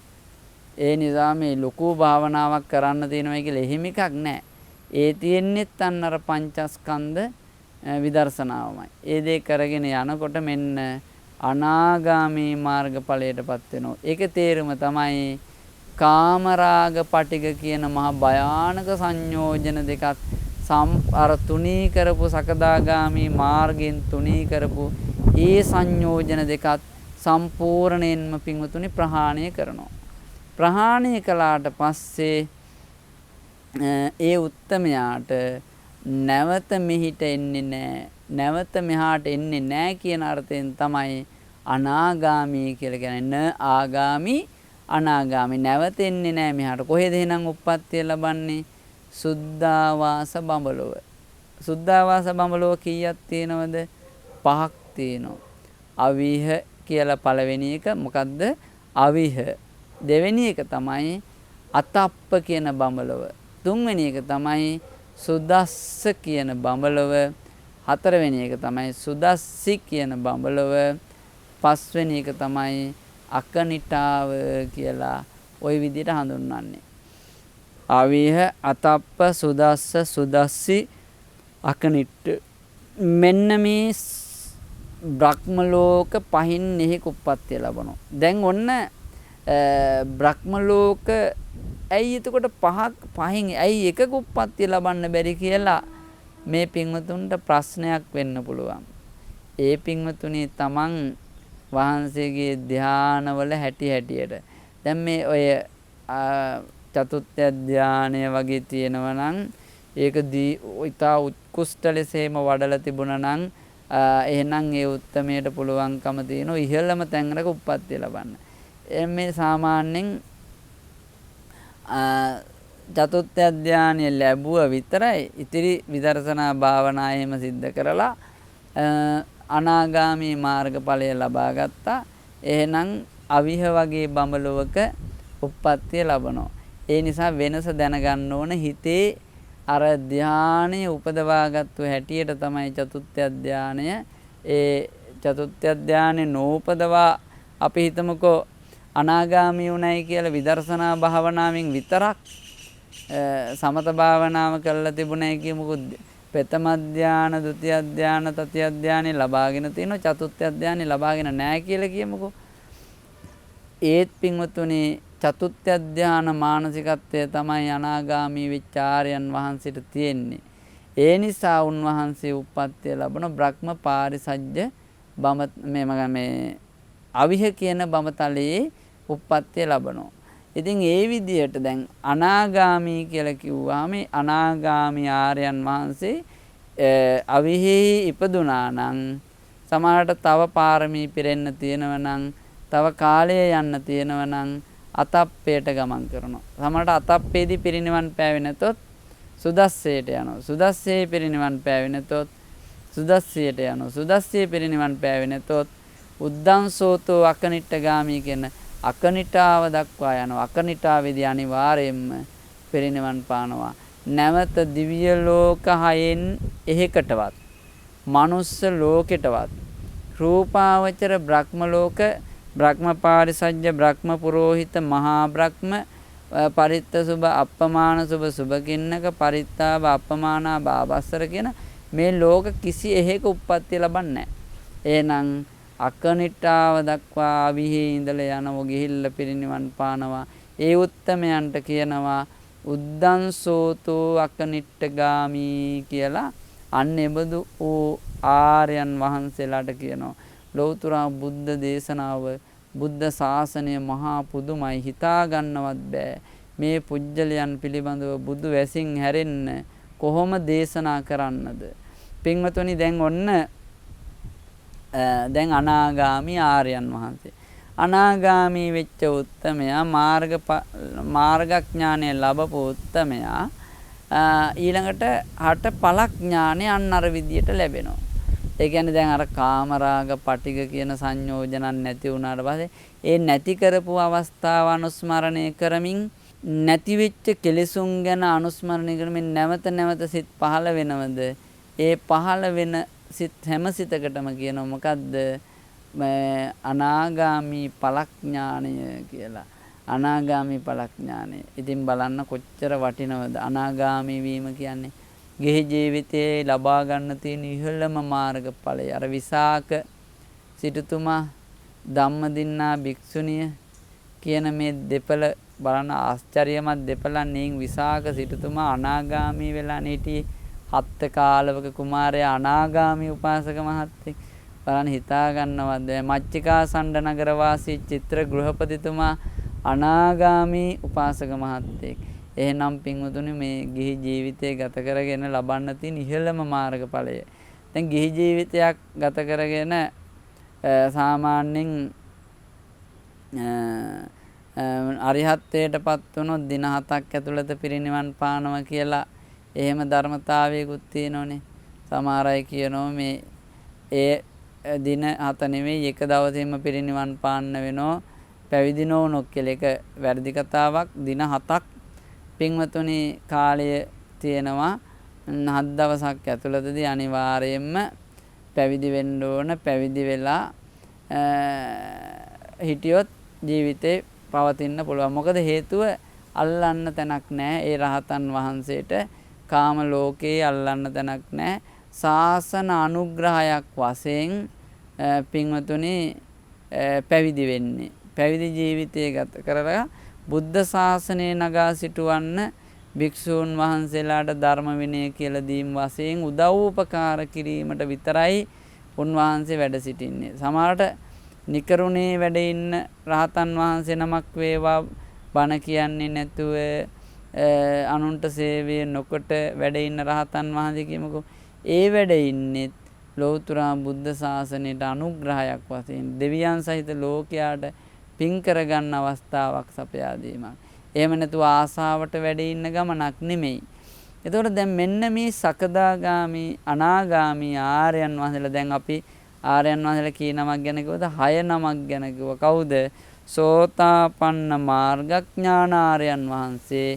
ඒ නිසා මේ ලොකු භාවනාවක් කරන්න තියෙනවා කියලා එහෙම එකක් නැහැ. ඒ තියෙන්නේත් අන්න අර පංචස්කන්ධ විදර්ශනාවමයි. ඒ දේ කරගෙන යනකොට මෙන්න අනාගාමී මාර්ගඵලයටපත් වෙනවා. ඒකේ තේරුම තමයි කාමරාග පටිග කියන මහ භයානක සංයෝජන දෙකත් අර තුනී කරපු සකදාගාමී මාර්ගයෙන් තුනී කරපු ඒ සංයෝජන දෙකත් සම්පූර්ණයෙන්ම පින්වතුනි ප්‍රහාණය කරනවා. ප්‍රහාණය කළාට පස්සේ ඒ උත්තමයාට නැවත මෙහිට එන්නේ නැහැ. නැවත මෙහාට එන්නේ නැහැ කියන අර්ථයෙන් තමයි අනාගාමී කියලා කියන්නේ. න ආගාමි අනාගාමි. නැවත එන්නේ නැහැ මෙහාට. කොහෙද එහෙනම් උප්පත්තිය ලබන්නේ? සුද්ධාවාස බඹලොව. සුද්ධාවාස බඹලොව කීයක් තියෙනවද? 5ක් තියෙනවා. අවිහ කියලා පළවෙනි එක මොකද්ද? අවිහ. දෙවෙනි එක තමයි අතප්ප කියන බඹලොව. තුන්වෙනි එක තමයි සුදස්ස කියන බඹලොව. හතරවෙනි එක තමයි සුදස්සි කියන බඹලොව. පස්වෙනි එක තමයි අකනිටාව කියලා ওই විදිහට හඳුන්වන්නේ. අවිහ, අතප්ප, සුදස්ස, සුදස්සි, අකනිට්ට. මෙන්න මේ බ්‍රහ්ම ලෝක පහින් එහි උප්පත්තිය ලබනවා. දැන් ඔන්න බ්‍රහ්ම ලෝක ඇයි එතකොට පහින් ඇයි එකක උප්පත්තිය ලබන්න බැරි කියලා මේ පින්වතුන්ට ප්‍රශ්නයක් වෙන්න පුළුවන්. ඒ පින්වතුනි තමන් වහන්සේගේ ධානවල හැටියට දැන් මේ ඔය චතුත්ථ ධානය වගේ තියෙනවා නම් ඒක ඉතා උත්කෘෂ්ඨ ලෙසම වඩලා තිබුණා නම් එහෙනම් ඒ උත්තමයට පුළුවන්කම තියෙනවා ඉහළම තැනක උප්පත්තිය ලබන්න. මේ සාමාන්‍යයෙන් චතුත්ථ ධානය ලැබුව විතරයි ඉතිරි විදර්ශනා භාවනා එහෙම සිද්ධ කරලා අනාගාමී මාර්ගඵලය ලබා ගත්තා. එහෙනම් අවිහ වගේ බඹලොවක උප්පත්තිය ලබනවා. ඒ නිසා වෙනස දැනගන්න ඕන හිතේ අර ධානය උපදවාගත්තු හැටියට තමයි චතුත්ථ ධානය. ඒ චතුත්ථ ධානය නෝපදවා අපි හිතමුකෝ අනාගාමී උනායි කියලා විදර්ශනා භාවනාවෙන් විතරක් සමත භාවනාව කරලා තිබුණයි කියමුකෝ. ප්‍රථම ධාන, ဒုတိ ය ධාන, තතිය ධානය ලබාගෙන තිනවා. චතුත්ථ ධානය ලබාගෙන නැහැ කියලා කියමුකෝ. ඒත් පින්වතුනි චතුත්ථ ධාන මානසිකත්වය තමයි අනාගාමී වෙච්ච ආර්යයන් වහන්සේට තියෙන්නේ. ඒ නිසා උන්වහන්සේ උප්පත්තිය ලැබුණ බ්‍රහ්ම පාරිසජ්ජ මේ අවිහ කියන බඹතලයේ උප්පත්තිය ලැබනවා. ඉතින් ඒ විදිහට දැන් අනාගාමී කියලා කිව්වහම අනාගාමී ආර්යයන් වහන්සේ අවිහෙහි ඉපදුනා නම් සමහරට තව පාරමී පිරෙන්න තියෙනව නම් තව කාලය යන්න තියෙනව නම් අතප්පයට ගමන් කරනවා. සමහරට අතප්පේදී පිරිනිවන් පෑවේ නැතොත් සුදස්සයට යනවා. සුදස්සේ පිරිනිවන් පෑවේ නැතොත් සුදස්සියට යනවා. සුදස්සියේ පිරිනිවන් පෑවේ නැතොත් උද්දංසෝතෝ අකනිට්ඨගාමී කියන අකනිටාව දක්වා යනවා. අකනිටාවේදී අනිවාර්යයෙන්ම පිරිනිවන් පානවා. නැවත දිව්‍ය ලෝක 6න් එහෙකටවත් මනුස්ස ලෝකෙටවත් රූපාවචර බ්‍රහ්ම ලෝක බ්‍රහ්ම පාරිසජ්ජ බ්‍රහ්ම පුරෝහිත මහා බ්‍රහ්ම පරිත්ත සුභ අප්පමාන සුභ සුභකින්නක පරිත්තාව අප්පමානා බාබස්සර කියන මේ ලෝක කිසි එහෙක උප්පත්තිය ලබන්නේ නැහැ. එහෙනම් අකනිටාව දක්වා අවිහි ඉඳලා යනව ගිහිල්ලා පිරිනිවන් පානවා. ඒ උත්තමයන්ට කියනවා උද්දංසෝතෝ අකනිට්ඨගාමී කියලා. අන්න එබඳු වූ ආර්යයන් වහන්සේලාට කියනවා. ලෞතර බුද්ධ දේශනාව බුද්ධ ශාසනය මහා පුදුමයි, හිතා ගන්නවත් බෑ. මේ පුජ්‍යලයන් පිළිබඳව බුදු වැසින් හැරෙන්න කොහොම දේශනා කරන්නද? පින්වතුනි දැන් ඔන්න දැන් අනාගාමී ආර්යයන් වහන්සේ අනාගාමී වෙච්ච උත්තමයා මාර්ගඥානය ලැබපු උත්තමයා ඊළඟට හට ඵලක් ඥානය අන්න අර විදියට ලැබෙනවා. ඒ කියන්නේ දැන් අර කාමරාග පටිග කියන සංයෝජනන් නැති වුණාට පස්සේ ඒ නැති කරපු අවස්ථාව අනුස්මරණය කරමින් නැති වෙච්ච කෙලෙසුන් ගැන අනුස්මරණය කරමින් නැවත නැවත සිත් පහළ වෙනවද? ඒ පහළ වෙන සිත් හැම සිතකටම කියනවා මොකද්ද? අනාගාමී පලඥානය කියලා. අනාගාමී පලඥානය. ඉතින් බලන්න කොච්චර වටිනවද අනාගාමී වීම කියන්නේ. ගිහි ජීවිතයේ ලබා ගන්න තියෙන ඉහළම මාර්ගඵලය. අර විසාක සිටුතුමා ධම්මදින්නා භික්ෂුණිය කියන මේ දෙපළ බලන ආශ්චර්යමත් දෙපළන් එයින් විසාක සිටුතුමා අනාගාමී වෙලා හිටියේ. හත්ත කාලවක කුමාරයා අනාගාමී උපාසක මහත්තයෙක්. බලන්න හිතා ගන්නවද? මච්චිකාසණ්ඩ නගර වාසී චිත්‍ර ගෘහපතිතුමා අනාගාමී උපාසක මහත්තයෙක්. එහෙනම් පින්වතුනි මේ ගිහි ජීවිතය ගත කරගෙන ලබන්න තියෙන ඉහළම මාර්ගඵලය. දැන් ගිහි ජීවිතයක් ගත කරගෙන සාමාන්‍යයෙන් අරිහත්ත්වයටපත් වුණොත් දින 7ක් ඇතුළත පිරිනිවන් පානවා කියලා එහෙම ධර්මතාවයකුත් තියෙනෝනේ. සමහර අය කියනවා මේ ඒ දින 7 නෙවෙයි එක දවසෙම පිරිනිවන් පාන්න වෙනවා පැවිදි නොවුනොත් කියලා. ඒක වැරදි කතාවක්. දින 7ක් පින්වතුනි කාලය තියෙනවා. 7 දවසක් ඇතුළතදී අනිවාර්යයෙන්ම පැවිදි වෙන්න ඕන. පැවිදි වෙලා හිටියොත් ජීවිතේ පවතින්න පුළුවන්. මොකද හේතුව අල්ලන්න තැනක් නැහැ. ඒ රහතන් වහන්සේට කාම ලෝකේ අල්ලන්න තැනක් නැහැ. ශාසන අනුග්‍රහයක් වශයෙන් පින්වතුනි පැවිදි වෙන්නේ. පැවිදි ජීවිතය ගත කරලා බුද්ධ ශාසනය නගා සිටවන්න භික්ෂූන් වහන්සේලාට ධර්ම විනය කියලා දීම් වශයෙන් උදව් උපකාර කිරීමට විතරයි උන්වහන්සේ වැඩ සිටින්නේ. සමහරට නිකරුණේ වැඩ ඉන්න රහතන් වහන්සේ නමක් වේවා බණ කියන්නේ නැතුව අනුන්ට සේවය නොකොට වැඩ ඉන්න රහතන් වහන්සේ කියමුකෝ. ඒ වැඩ ඉන්නේ ලෞතර බුද්ධ ශාසනයට අනුග්‍රහයක් වශයෙන් දෙවියන් සහිත ලෝකයාට පින් කරගන්න අවස්ථාවක් සපයා දීමක්. එහෙම නැතුව ආසාවට වැඩ ඉන්න ගමනක් නෙමෙයි. එතකොට දැන් මෙන්න මේ සකදාගාමි අනාගාමි ආර්යයන් වහන්සේලා දැන් අපි ආර්යයන් වහන්සේලා කී නමක් ගැන කිව්වද? 6 නමක් ගැන කිව්වා. කවුද? සෝතාපන්න මාර්ගඥානාර්යයන් වහන්සේ,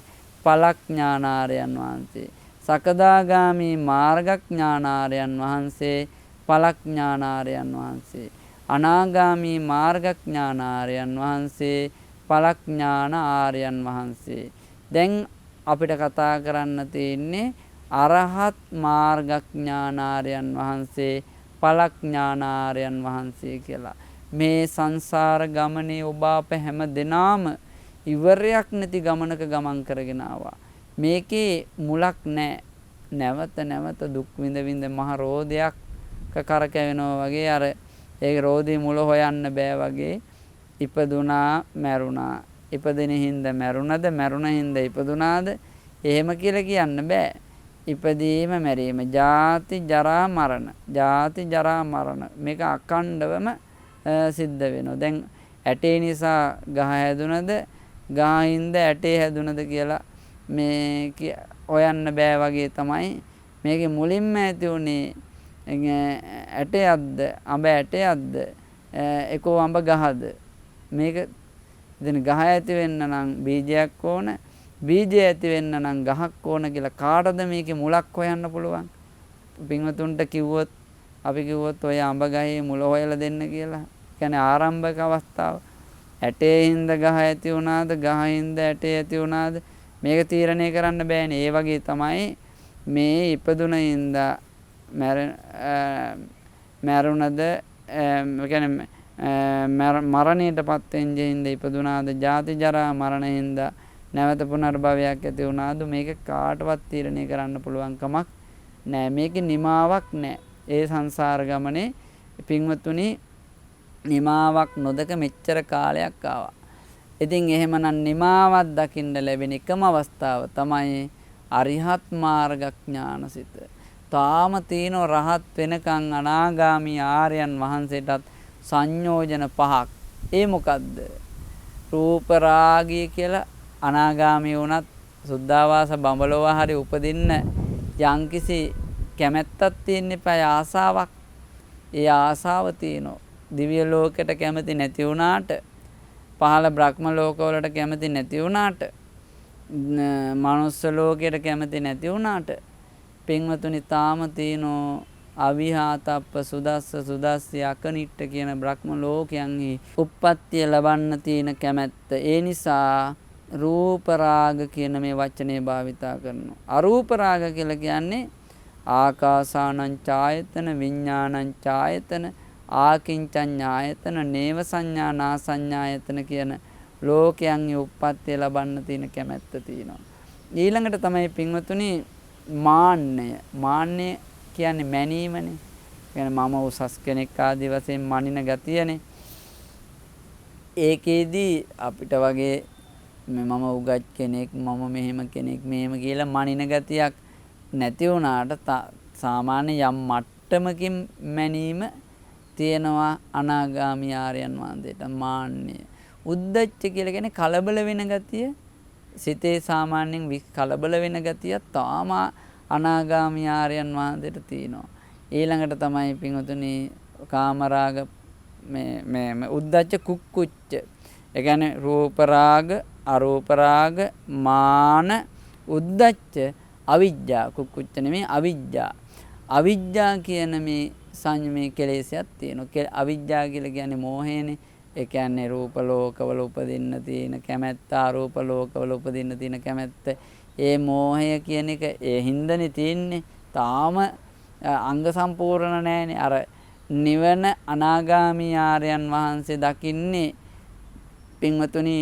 පලඥානාර්යයන් වහන්සේ, සකදාගාමි මාර්ගඥානාර්යයන් වහන්සේ, පලඥානාර්යයන් වහන්සේ, අනාගාමි මාර්ගඥානාර්යයන් වහන්සේ, පලඥාන ආර්යයන් වහන්සේ. දැන් අපිට කතා කරන්න තියෙන්නේ අරහත් මාර්ගඥානාර්යයන් වහන්සේ, පලඥානාර්යයන් වහන්සේ කියලා. මේ සංසාර ගමනේ ඔබ අප හැම දෙනාම ඉවරයක් නැති ගමනක ගමන් කරගෙන ආවා. මේකේ මුලක් නැහැ. නැවත නැවත දුක් විඳ විඳ මහ රෝදයක් කරකැවෙනවා වගේ අර ඒ රෝදේ මුල හොයන්න බෑ වගේ ඉපදුනා මැරුණා. ඉපදින හින්දා මැරුණද, මැරුණ හින්දා ඉපදුනාද එහෙම කියලා කියන්න බෑ. ඉපදීම මැරීම, ජාති ජරා මරණ, ජාති ජරා මරණ මේක අඛණ්ඩවම සිද්ධ වෙනවා. දැන් ඇටේ නිසා ගහ හැදුනද, ගහ හින්දා ඇටේ හැදුනද කියලා මේ හොයන්න බෑ වගේ තමයි මේකේ මුලින්ම ඇති උනේ ඇටයක්ද, අඹ ඇටයක්ද, එකෝ අඹ ගහද. මේක ඉතින් ගහ ඇති වෙන්න නම් බීජයක් ඕන, බීජය ඇති වෙන්න නම් ගහක් ඕන කියලා කාටද මේකේ මුලක් හොයන්න පුළුවන්? පින්වතුන්ට කිව්වොත්, අපි කිව්වොත් ඔය අඹ ගහේ මුල හොයලා දෙන්න කියලා. කියන්නේ ආරම්භක අවස්ථාව. ඇටේ හින්දා ගහ ඇති වුණාද, ගහ හින්දා ඇටේ ඇති වුණාද මේක තීරණය කරන්න බෑනේ. ඒ වගේ තමයි මේ ඉපදුන හින්දා මැරුණද, කියන්නේ මරණයටපත් වෙන හින්දා ඉපදුනාද, ජාති ජරා මරණ හින්දා නැවත පුනර්භවයක් ඇති වුණාද මේක කාටවත් තීරණය කරන්න පුළුවන් කමක් නෑ. මේකේ නිමාවක් නෑ. ඒ සංසාර ගමනේ පින්වතුනි නිමාවක් නොදක මෙච්චර කාලයක් ආවා. ඉතින් එහෙමනම් නිමාවක් දකින්න ලැබෙන එකම අවස්ථාව තමයි අරිහත් මාර්ගඥානසිත. තාම තියෙන රහත් වෙනකන් අනාගාමි ආර්යයන් වහන්සේටත් සංයෝජන 5ක්. ඒ මොකද්ද? රූප රාගය කියලා අනාගාමී වුණත් සුද්ධාවාස බඹලොව හරි උපදින්න යම්කිසි කැමැත්තක් තියෙන්න එපා, ආසාවක්. ඒ ආසාව තියෙනවා. දිව්‍ය ලෝකයට කැමති නැති වුණාට, පහළ බ්‍රහ්ම ලෝකවලට කැමති නැති වුණාට, මනුස්ස ලෝකයට කැමති නැති වුණාට පින්වතුනි තාම තියෙනවා අවිහාතප්ප සුදස්ස සුදස්සි අකනිට්ට කියන බ්‍රහ්ම ලෝකයන්හි උප්පත්තිය ලබන්න තියෙන කැමැත්ත. ඒ නිසා රූප රාග කියන මේ වචනේ භාවිතා කරනවා. අරූප රාග කියලා කියන්නේ ආකාසානං ඡායතන විඥානං ඡායතන ආකින්චඤ්ඤායතන නේව සංඥා නා සංඥායතන කියන ලෝකයන්ගේ උප්පත්තිය ලබන්න තියෙන කැමැත්ත තියෙනවා. ඊළඟට තමයි පින්වතුනි මාන්නය. මාන්නය කියන්නේ මැනීමනේ. කියන්නේ මම උසස් කෙනෙක් ආදී වශයෙන් මනින ගතියනේ. ඒකෙදී අපිට වගේ මම උගත් කෙනෙක් මම මෙහෙම කෙනෙක් මෙහෙම කියලා මනින ගතියක් නැති වුණාට සාමාන්‍ය යම් මට්ටමකින් මැනීම තියෙනවා අනාගාමී ආර්යයන් වහන්සේට. මාන්නය. උද්දච්ච කියලා කියන්නේ කලබල වෙන ගතිය. සිතේ සාමාන්‍යයෙන් කලබල වෙන ගතිය තාම අනාගාමී ආර්යයන් වහන්සේට තියෙනවා. ඊළඟට තමයි පින්වතුනි කාමරාග මේ උද්දච්ච කුක්කුච්ච. ඒ කියන්නේ රූප රාග, අරූප රාග, මාන, උද්දච්ච, අවිජ්ජා. කුක්කුච්ච නෙමෙයි අවිජ්ජා. අවිජ්ජා කියන මේ සංයමයේ කෙලෙසයක් තියෙනවා. අවිජ්ජා කියලා කියන්නේ මෝහයනේ. ඒ කියන්නේ රූප ලෝකවල උපදින්න තියෙන කැමැත්ත, අරූප ලෝකවල උපදින්න තියෙන කැමැත්ත. ඒ මෝහය කියන එක ඒ හින්දනේ තියෙන්නේ. තාම අංග සම්පූර්ණ නැහැනේ. අර නිවන අනාගාමී ආර්යයන් වහන්සේ දකින්නේ පින්වතුනි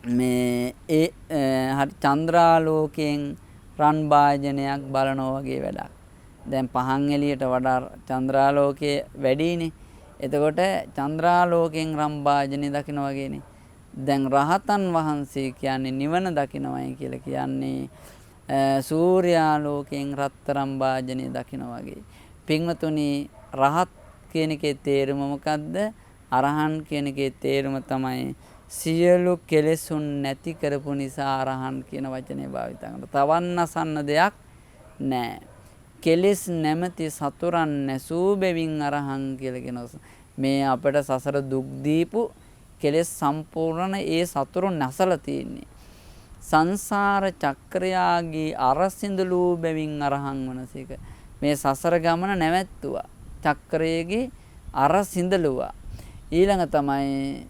මේ හරි චන්ද්‍රාලෝකයෙන් රන් භාජනයක් බලනවා වගේ වැඩක්. දැන් පහන් එළියට වඩා චන්ද්‍රාලෝකයේ වැඩිනේ. එතකොට චන්ද්‍රාලෝකයෙන් රන් භාජනය දකින්න වගේනේ. දැන් රහතන් වහන්සේ කියන්නේ නිවන දකින්නවයි කියලා කියන්නේ සූර්යාලෝකයෙන් රත්තරන් භාජනය දකින්න වගේ. පින්වතුනි රහත් කියන එකේ තේරුම මොකද්ද? අරහන් කියන එකේ තේරුම තමයි සියලු කෙලෙසුන් නැති කරපු නිසා අරහන් කියන වචනේ භාවිත කරනවා. තවන් අසන්න දෙයක් නැහැ. කෙලෙස් නැමැති සතුරන් නැසූ බැවින් අරහන් කියලා කියනවා. මේ අපට සසර දුක් දීපු කෙලෙස් සම්පූර්ණ ඒ සතුරු නැසලා තියෙන්නේ. සංසාර චක්‍රයාගේ අරසිඳලු බැවින් අරහන් වනසේක. මේ සසර ගමන නැවැත්තුවා. චක්‍රයේගේ අරසිඳලුවා. ඊළඟ තමයි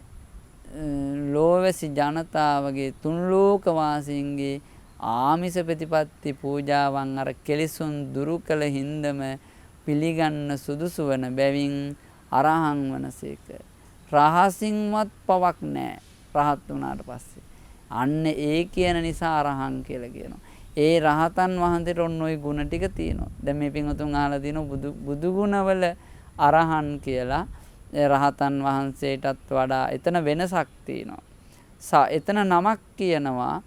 ලෝවැසි ජනතාවගේ තුන් ලෝක වාසීන්ගේ ආමිස ප්‍රතිපත්ති පූජාවන් අර කෙලිසුන් දුරු කළ හින්දම පිළිගන්න සුදුසු වන බැවින් අරහං වනසේක. රහසින්වත් පවක් නැහැ රහත් වුණාට පස්සේ. අන්න ඒ කියන නිසා අරහං කියලා කියනවා. ඒ රහතන් වහන්සේට ඔන්න ඔය ගුණ ටික තියෙනවා. දැන් මේ පින්වතුන් අහලා තියෙනවා බුදු ගුණවල අරහන් කියලා. රහතන් වහන්සේටත් වඩා එතන වෙනසක් තියෙනවා. එතන නමක් කියනවා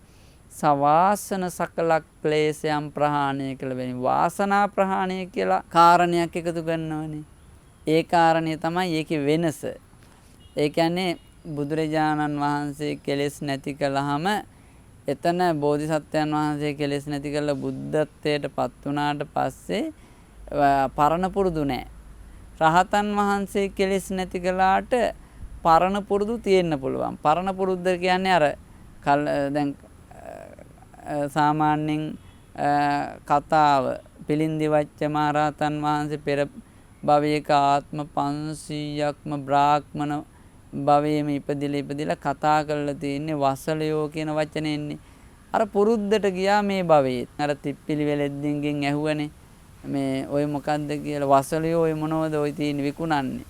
සවාසන සකල ක්ලේශයන් ප්‍රහාණය කළ වෙන වාසනා ප්‍රහාණය කියලා කාරණයක් එකතු කරනවනේ. ඒ කාරණය තමයි ඒකේ වෙනස. ඒ කියන්නේ බුදුරජාණන් වහන්සේ කෙලෙස් නැති කළාම එතන බෝධිසත්වයන් වහන්සේ කෙලෙස් නැති කළ බුද්ධත්වයට පත් වුණාට පස්සේ පරණ පුරුදු නැහැ. රහතන් වහන්සේ කෙලෙස් නැති කළාට පරණ පුරුදු තියෙන්න පුළුවන්. පරණ පුරුද්ද කියන්නේ අර දැන් සාමාන්‍යයෙන් කතාව පිළින්දි වච්ච මහරහතන් වහන්සේ පෙර භවයක ආත්ම 500ක්ම බ්‍රාහ්මණ භවයේම ඉපදිලා කතා කරලා තියෙන්නේ වසලයෝ කියන වචනේ එන්නේ. අර පුරුද්දට ගියා මේ භවයේ. අර තිප්පිලිවෙලෙද්දින්ගෙන් ඇහුවනේ මේ ඔය මොකද්ද කියලා වසලයෝ ඔය මොනවද ඔය තියෙන්නේ විකුණන්නේ.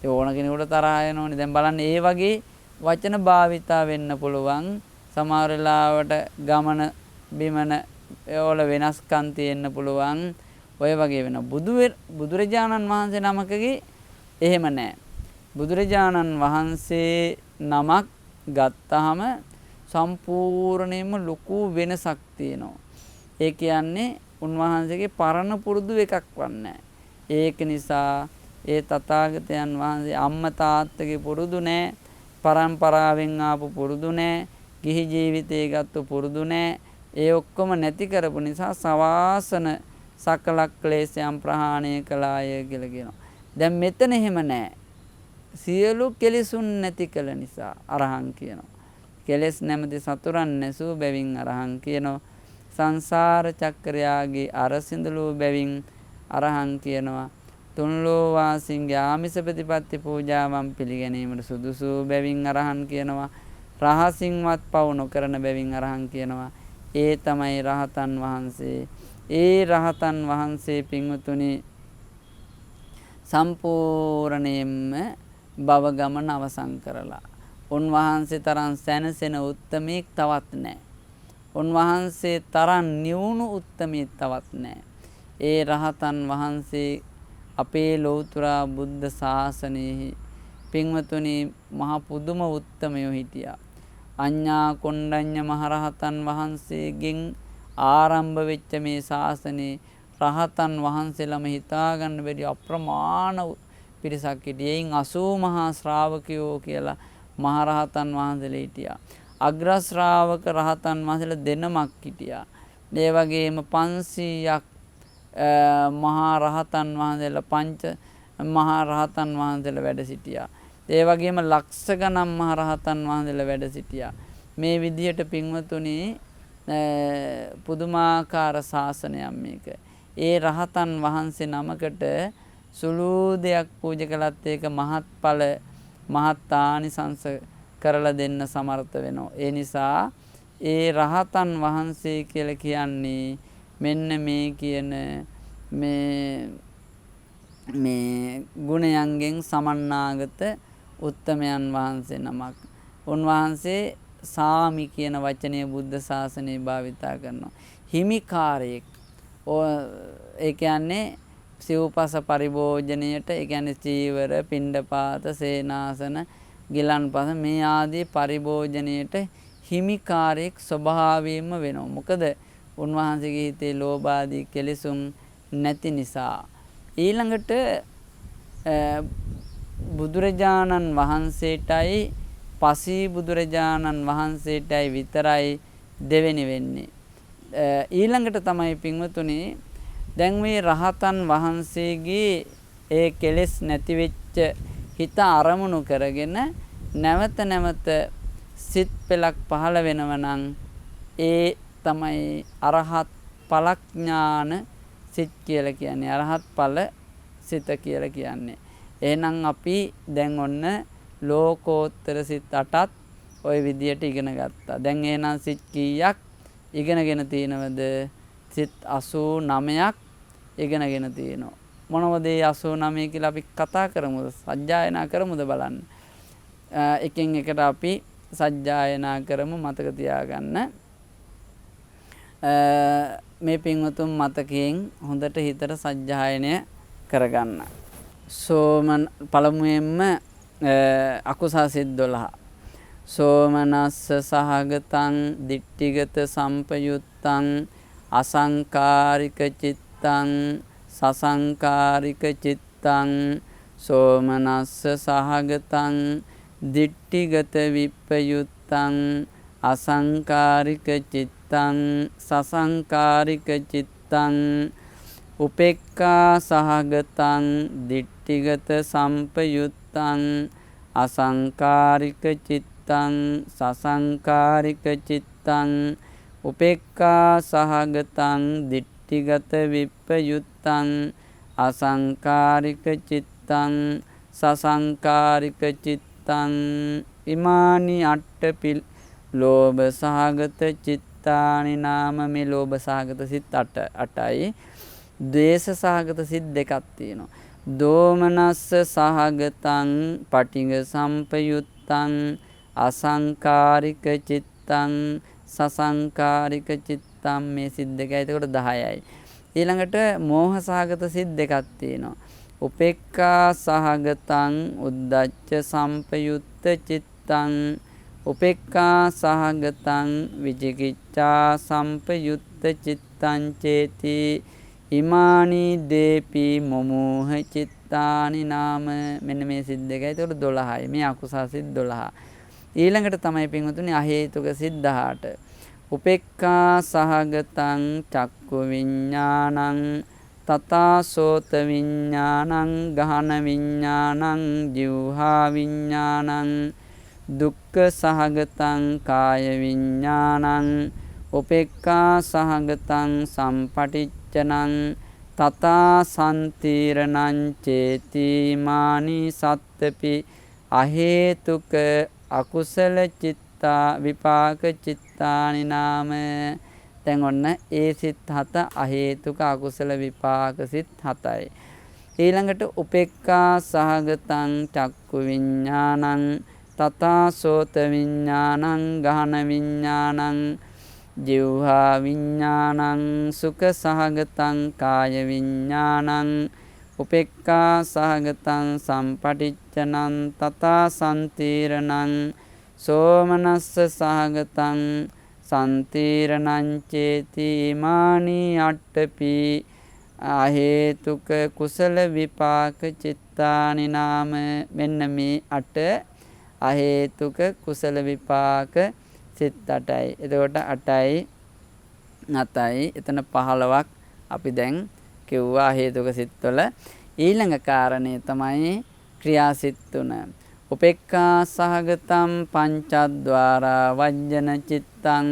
ඒ ඕන කෙනෙකුට තරහ යනෝනේ. දැන් බලන්න ඒ වගේ වචන භාවිතා වෙන්න පුළුවන්. සමහර වෙලාවට ගමන බිමන වල වෙනස්කම් තියෙන්න පුළුවන්. ඔය වගේ වෙන බුදුරජාණන් වහන්සේ නමකගේ එහෙම නැහැ. බුදුරජාණන් වහන්සේ නමක් ගත්තාම සම්පූර්ණයෙන්ම ලොකු වෙනසක් තියෙනවා. ඒ කියන්නේ උන්වහන්සේගේ පරණ පුරුදු එකක් වන්නේ. ඒක නිසා ඒ තථාගතයන් වහන්සේ අම්මා තාත්තගේ පුරුදු නැහැ. පරම්පරාවෙන් ආපු පුරුදු නැහැ. ගිහි ජීවිතේ ගත්ත පුරුදු නැහැ. ඒ ඔක්කොම නැති කරපු නිසා සවාසන සකල ක්ලේශයන් ප්‍රහාණය කළාය කියලා කියනවා. දැන් මෙතන එහෙම නැහැ. සියලු කෙලෙසුන් නැති කළ නිසා අරහං කියනවා. කෙලෙස් නැමැති සතුරන් නැසූ බැවින් අරහං කියනවා. සංසාර චක්‍රයාගේ අරසිඳලු බැවින් අරහං කියනවා. තුන්ලෝ වාසින්ගේ ආමිස ප්‍රතිපත්ති පූජාවන් පිළිගැනීමට සුදුසු බැවින් අරහන් කියනවා. රහසින්වත් පව් නොකරන බැවින් අරහන් කියනවා. ඒ තමයි රහතන් වහන්සේ. ඒ රහතන් වහන්සේ පින්වතුනි සම්පූර්ණයෙන්ම භව ගමන අවසන් කරලා. උන්වහන්සේ තරම් සැනසෙන උත්තමයෙක් තවත් නැහැ. උන්වහන්සේ තරම් නිවුණු උත්තමයෙක් තවත් නැහැ. ඒ රහතන් වහන්සේ අපේ ලෞතර බුද්ධ ශාසනයෙහි පින්වතුනි මහ පුදුම උත්තමයෝ හිටියා. අඤ්ඤා කොණ්ඩඤ්ඤ මහරහතන් වහන්සේගෙන් ආරම්භ වෙච්ච මේ ශාසනයේ රහතන් වහන්සේලම හිතා ගන්න බැරි අප්‍රමාණ පිරිසක් හිටියේ. එයින් 80 මහා ශ්‍රාවකයෝ කියලා මහරහතන් වහන්සේලා හිටියා. අග්‍ර ශ්‍රාවක රහතන් වහන්සේලා දෙනමක් හිටියා. ඒ වගේම 500ක් මහා රහතන් වහන්සේලා පංච මහා රහතන් වහන්සේලා වැඩ සිටියා. ඒ වගේම ලක්ෂ ගණන් මහා රහතන් වහන්සේලා වැඩ සිටියා. මේ විදිහට පින්වතුනි පුදුමාකාර ශාසනයක් මේක. ඒ රහතන් වහන්සේ නමකට සුළු දෙයක් පූජා කළත් ඒක මහත්ඵල මහත් ආනිසංස කරලා දෙන්න සමර්ථ වෙනවා. ඒ නිසා ඒ රහතන් වහන්සේ කියලා කියන්නේ මෙන්න මේ කියන මේ ගුණයන්ගෙන් සමන්නාගත උත්තමයන් වහන්සේ නමක්. උන්වහන්සේ සාමි කියන වචනය බුද්ධ ශාසනයේ භාවිතා කරනවා. හිමිකාරයෙක්. ඒ කියන්නේ සිව්පස පරිභෝජනයට, ඒ කියන්නේ චීවර, පිණ්ඩපාත, සේනාසන, ගිලන්පස මේ ආදී පරිභෝජනයට හිමිකාරයෙක් ස්වභාවයෙන්ම වෙනවා. මොකද උන්වහන්සේගේ හිතේ ලෝභ ආදී කෙලෙසුන් නැති නිසා. ඊළඟට බුදුරජාණන් වහන්සේටයි පසී බුදුරජාණන් වහන්සේටයි විතරයි දෙවෙනි වෙන්නේ. ඊළඟට තමයි පින්වතුනි දැන් මේ රහතන් වහන්සේගේ ඒ කෙලෙස් නැති වෙච්ච හිත අරමුණු කරගෙන නැවත නැවත සිත් පෙළක් පහළ වෙනව නම් ඒ තමයි අරහත් ඵලඥාන සිත් කියලා කියන්නේ. අරහත් ඵල සිත කියලා කියන්නේ. එහෙනම් අපි දැන් ඔන්න ලෝකෝත්තර සිත් 8ත් ওই විදියට ඉගෙන ගත්තා. දැන් එහෙනම් සිත් කීයක් ඉගෙනගෙන තියෙනවද? සිත් 89ක් ඉගෙනගෙන තියෙනවා. මොනවද මේ 89 කියලා අපි කතා කරමුද? සජ්ජායනා කරමුද බලන්න. එකින් එකට අපි සජ්ජායනා කරමු, මතක තියාගන්න. මේ පින්වතුන් මතකයෙන් හොඳට හිතට සජ්ජායනය කරගන්න. පළමුවෙන්ම අකුසල් සිත් 12. සෝමනස්ස සහගතං දිට්ඨිගත සම්පයුත්තං අසංකාරික චිත්තං සසංකාරික චිත්තං සෝමනස්ස සහගතං දිට්ඨිගත විප්පයුත්තං අසංකාරික චිත්තං සසංකාරික චිත්තං උපේක්ඛා සහගතං දිට්ඨිගත සම්පයුත්තං අසංකාරික චිත්තං සසංකාරික චිත්තං උපේක්ඛා සහගතං දිට්ඨිගත විප්පයුත්තං අසංකාරික චිත්තං සසංකාරික චිත්තං ඉමානි අට්ඨපි ලෝභ සහගත චිත්තානි නාම. මේ ලෝභ සහගත සිත් 8යි. ද්වේෂ සහගත සිත් 2ක් තියෙනවා. දෝමනස්ස සහගතං පටිඝ සම්පයුත්තං අසංකාරික චිත්තං සසංකාරික චිත්තං. මේ සිත් 2යි. එතකොට 10යි. ඊළඟට මෝහ සහගත සිත් 2ක් තියෙනවා. උපේක්ඛා සහගතං උද්ධච්ච සම්පයුත්ත චිත්තං උපේක්ඛා සහගතං විචිකිච්ඡා සම්පයුත්ත චිත්තං චේති ඉමානි දේපි මොමෝහ චිත්තානි නාම. මෙන්න මේ සිත් 2යි. එතකොට 12යි. මේ අකුසල් සිත් 12. ඊළඟට තමයි පින්වතුනි අහේතුක සිත් 18. උපේක්ඛා සහගතං චක්කු විඤ්ඤාණං තථා සෝත විඤ්ඤාණං ගහන විඤ්ඤාණං જીවහා විඤ්ඤාණං දුක්ඛ සහගතං කාය විඤ්ඤාණං උපේක්ඛා සහගතං සම්පටිච්ඡනං තථා සම්තිරණං චේති මානි සත්තපි අහේතුක අකුසල චිත්තා විපාක චිත්තානි නාම. දැන් ඔන්න ඒ සිත් 7 අහේතුක අකුසල විපාක සිත් 7යි. ඊළඟට උපේක්ඛා සහගතං චක්කු විඥානං තථා සෝත විඥානං ගහන විඥානං ජීවහා විඥානං සුඛ සහගතං කාය විඥානං උපේක්ඛා සහගතං සම්පටිච්ඡනං තථා සම්තිරණං සෝමනස්ස සහගතං සම්තිරණං චේති මානි අට්ඨපි අහේතුක කුසල විපාක චිත්තානි නාම. මෙන්න මේ 8 අහේතුක කුසල විපාක සිත් 8යි. එතකොට 8යි 7යි එතන 15ක් අපි දැන් කිව්වා හේතුක සිත්වල. ඊළඟ කාරණේ තමයි ක්‍රියාසිත 3. උපේක්ඛා සහගතම් පංචද්වාරා වජ්ජන චිත්තං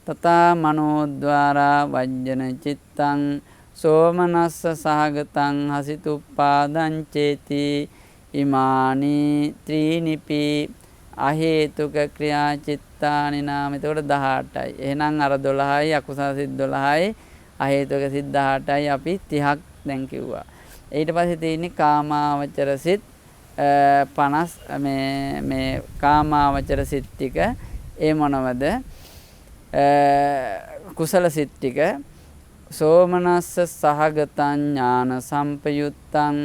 තථා මනෝද්වාරා වජ්ජන චිත්තං සෝමනස්ස සහගතං හසිතුප්පාදං චේති ඉමානි ත්‍රීනිපි අහේතුක ක්‍රියා චිත්තානි නාම. එතකොට 18යි. එහෙනම් අර 12යි අකුසල සිත් 12යි අහේතුක සිත් 18යි අපි 30ක් දැන් කිව්වා. ඊට පස්සේ තියෙන්නේ කාමාවචර සිත් 50 මේ කාමාවචර සිත් ටික. ඒ මොනවද? කුසල සිත් ටික සෝමනස්ස සහගතං ඥාන සම්පයුත්තං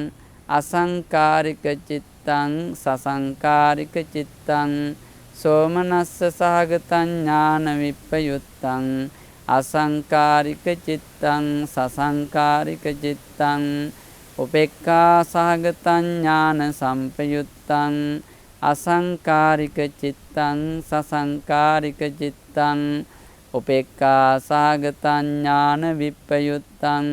අසංකාරික චිත්තං සසංකාරික චිත්තං සෝමනස්ස සහගතං ඥාන විප්පයුත්තං අසංකාරික චිත්තං සසංකාරික චිත්තං උපේක්ඛා සහගතං ඥාන සම්පයුත්තං අසංකාරික චිත්තං සසංකාරික චිත්තං උපේක්ඛා සහගතං ඥාන විප්පයුත්තං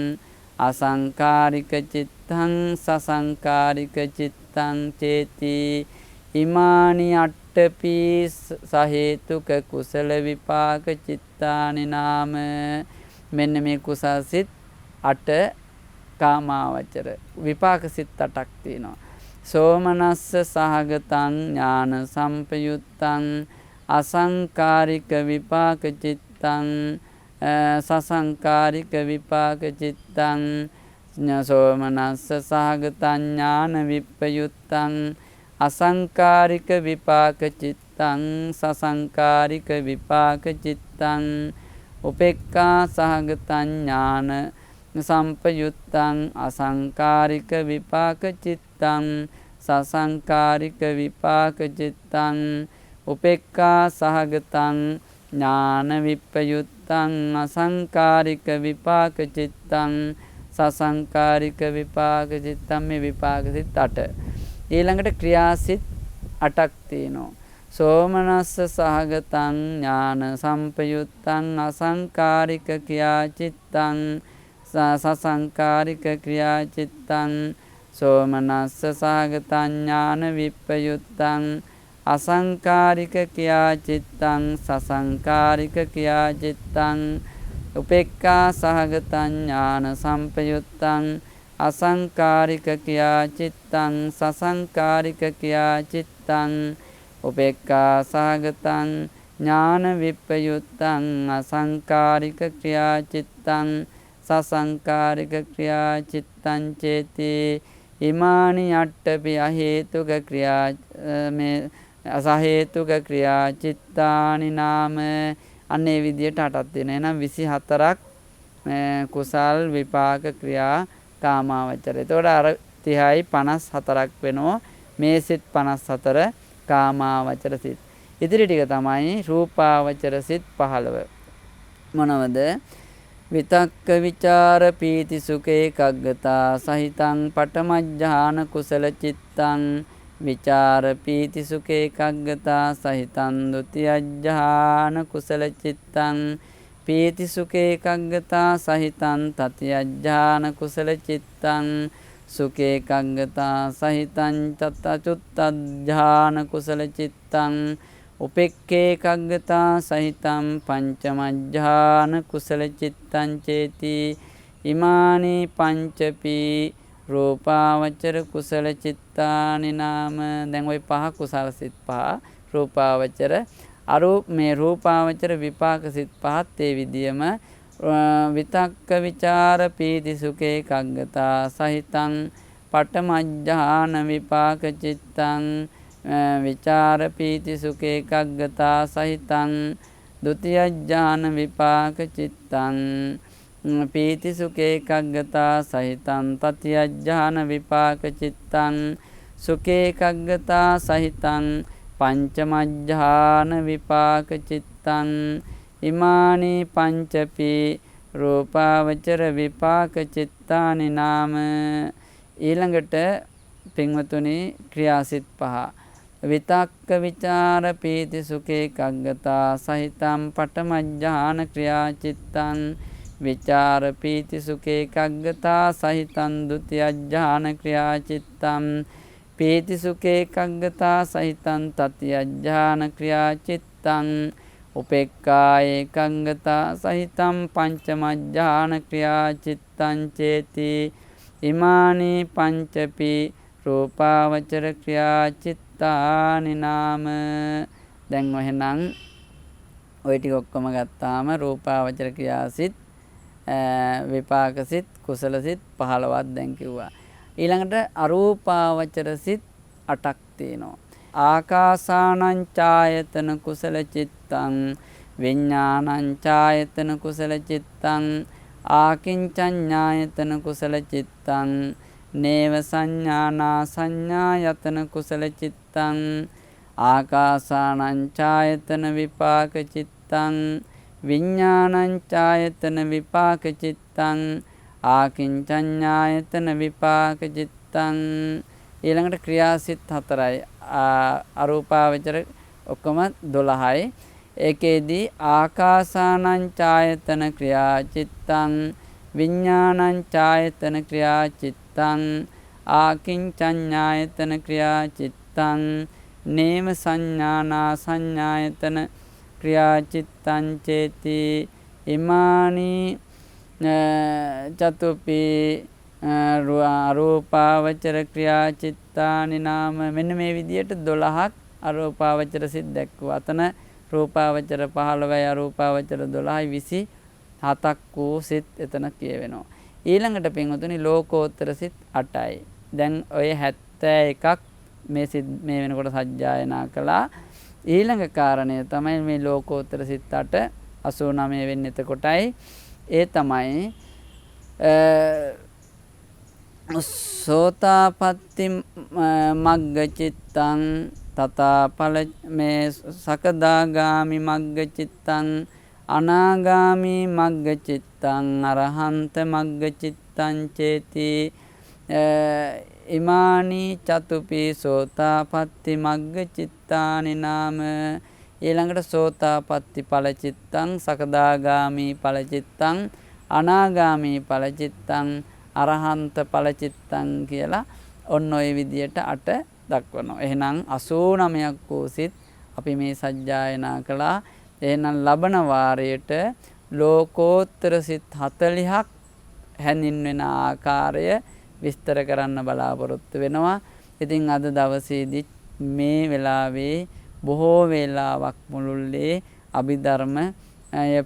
අසංකාරික චිත්තං සසංකාරික චිත්තං චේති ඉමානි අට්ඨපි සහේතුක කුසල විපාක චිත්තානි නාම. මෙන්න මේ කුසල් සිත් 8 කාමාවචර විපාක සිත් 8ක් තියෙනවා. සෝමනස්ස සහගතං ඥාන සම්පයුත්තං අසංකාරික විපාක චිත්තං සසංකාරික විපාක චිත්තං සෝමනස්ස සහගතං ඥාන විප්පයුත්තං අසංකාරික විපාක චිත්තං සසංකාරික විපාක චිත්තං උපේක්ඛා සහගතං ඥාන සම්පයුත්තං අසංකාරික විපාක චිත්තං සසංකාරික විපාක චිත්තං උපේක්ඛා සහගතං ඥාන විප්පයුත්තං අසංකාරික විපාක චිත්තං සසංකාරික විපාක චිත්තං. මේ විපාක සිත් 8. ඊළඟට ක්‍රියාසිත 8ක් තියෙනවා. සෝමනස්ස සහගතං ඥාන සම්පයුත්තං අසංකාරික ක්‍රියා චිත්තං සසංකාරික ක්‍රියා චිත්තං සෝමනස්ස සහගතං ඥාන විප්පයුත්තං අසංකාරික ක්‍රියා චිත්තං සසංකාරික ක්‍රියා චිත්තං උපේක්ඛා සහගතං ඥාන සම්පයුත්තං අසංකාරික ක්‍රියා චිත්තං සසංකාරික ක්‍රියා චිත්තං උපේක්ඛා සහගතං ඥාන විප්පයුත්තං අසංකාරික ක්‍රියා චිත්තං සසංකාරික ක්‍රියා චිත්තං චේති ඉමානි අට්ඨපි අහේතුක ක්‍රියා මේ අසහේතුක ක්‍රියා චිත්තානි නාම. අන්නේ විදියට 8ක් තියෙනවා. එහෙනම් 24ක් කුසල් විපාක ක්‍රියා කාමාවචර. එතකොට අර 30යි 54ක් වෙනවා. මේ සිත් 54 කාමාවචර සිත්. ඉතිරි ටික තමයි රූපාවචර සිත් 15. මොනවද? විතක්ක විචාර පීති සුඛ ඒකග්ගතා සහිතං පඨමඥාන කුසල චිත්තං විචාර පීති සුඛ ඒකග්ගතා සහිතං ဒ ුතියඥාන කුසල චිත්තං පීති සුඛ ඒකග්ගතා සහිතං තතියඥාන කුසල චිත්තං සුඛ ඒකග්ගතා සහිතං චතුත්ථඥාන කුසල චිත්තං උපේක්ඛේකග්ගතා සහිතං පංචමඥාන කුසල චිත්තං චේති ඉමානි පංචපි රූපාවචර කුසල චිත්තානි නාම. දැන් ওই පහ කුසල සිත් පහ රූපාවචර මේ රූපාවචර විපාක සිත් පහත් ඒ විදියම විතක්ක විචාර පීති සුඛ ඒකග්ගතා සහිතං පඨමඥාන විපාක චිත්තං විචාර පීති සුඛ ඒකග්ගතා සහිතං ဒုတိယ ඥාන විපාක චිත්තං පීති සුඛ ඒකග්ගතා සහිතං තතිය ඥාන විපාක චිත්තං සුඛ ඒකග්ගතා සහිතං පංචම ඥාන විපාක චිත්තං ඉමානි පංචපි රූපාවචර විපාක චිත්තානි නාම. ඊළඟට පින්වතුනි ක්‍රියාසිත පහ විතක්ක විචාර පීති සුඛ ඒකග්ගතා සහිතං පඨම ඥාන ක්‍රියා චිත්තං විචාර පීති සුඛ ඒකග්ගතා සහිතං ဒုတိယ ඥාන ක්‍රියා චිත්තං පීති සුඛ ඒකග්ගතා සහිතං තතිය ඥාන ක්‍රියා චිත්තං උපේක්ඛා ඒකග්ගතා සහිතං පංචම ඥාන ක්‍රියා චිත්තං චේති. ඉමානි පංචපි රූපාවචර ක්‍රියා චිත්තානි නාම. දැන් එහෙනම් ওই ටික ඔක්කොම ගත්තාම රූපාවචර ක්‍රියාසිත විපාකසිත කුසලසිත 15ක් දැන් කිව්වා. ඊළඟට අරූපාවචර සිත් 8ක් තියෙනවා. ආකාසානං ඡායතන කුසල චිත්තං විඥානං ඡායතන කුසල චිත්තං ආකින්චඤ්ඤායතන කුසල චිත්තං නේව සංඥානා සංඥායතන කුසල චිත්තං ආකාසානං ඡායතන විපාක චිත්තං විඥානං ඡායතන විපාක චිත්තං ආකින්චඤ්ඤායතන විපාක චිත්තං. ඊළඟට ක්‍රියාසිත 4යි. අරූපාවචර ඔක්කොම 12යි. ඒකේදී ආකාසානං ඡායතන ක්‍රියා චිත්තං විඥානං ඡායතන ක්‍රියා චිත්තං ආකින්චඤ්ඤායතන ක්‍රියා චිත්තං නේම සංඥානා සංඥායතන ක්‍රියා චිත්තං චේති. ඉමානි චතුපි අරූපාවචර ක්‍රියා චිත්තානි නාම. මෙන්න මේ විදියට 12ක් අරූපාවචර සිත් දැක්වුවා. අතන රූපාවචර 15යි අරූපාවචර 12යි 27ක් වූ සිත් එතන කියවෙනවා. ඊළඟට පින්වතුනි ලෝකෝත්තර සිත් 8යි. දැන් ඔය 71ක් මේ සිත් මේ වෙනකොට සජ්ජායනා කළා. ඊළඟ කාරණය තමයි මේ ලෝකෝත්තර සිත් 8 89 වෙන්නේ එතකොටයි. ඒ තමයි සෝතාපට්ටි මග්ග චිත්තං තථා ඵල මේ සකදාගාමි මග්ග චිත්තං අනාගාමි මග්ග චිත්තං අරහන්ත මග්ග චිත්තං චේති. ඉමානි චතුපි සෝතාපට්ටි මග්ග චිත්තානි නාම. ඊළඟට සෝතාපට්ටි ඵල චිත්තං සකදාගාමි ඵල චිත්තං අනාගාමි ඵල චිත්තං අරහන්ත ඵල චිත්තං කියලා ඔන්න ඔය විදියට 8 දක්වනවා. එහෙනම් 89ක් වූ සිත් අපි මේ සජ්ජායනා කළා. එහෙනම් ලබන වාරයට ලෝකෝත්තර සිත් 40ක් හැඳින්වෙන ආකාරය විස්තර කරන්න බලාපොරොත්තු වෙනවා. ඉතින් අද දවසේදී මේ වෙලාවේ බොහෝ වේලාවක් මුළුල්ලේ අභිධර්ම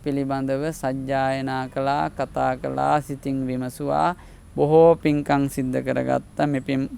පිළිබඳව සජ්ජායනා කළා, කතා කළා, සිතින් විමසුවා. බොහෝ පින්කම් සිද්ධ කරගත්තා. මේ පින්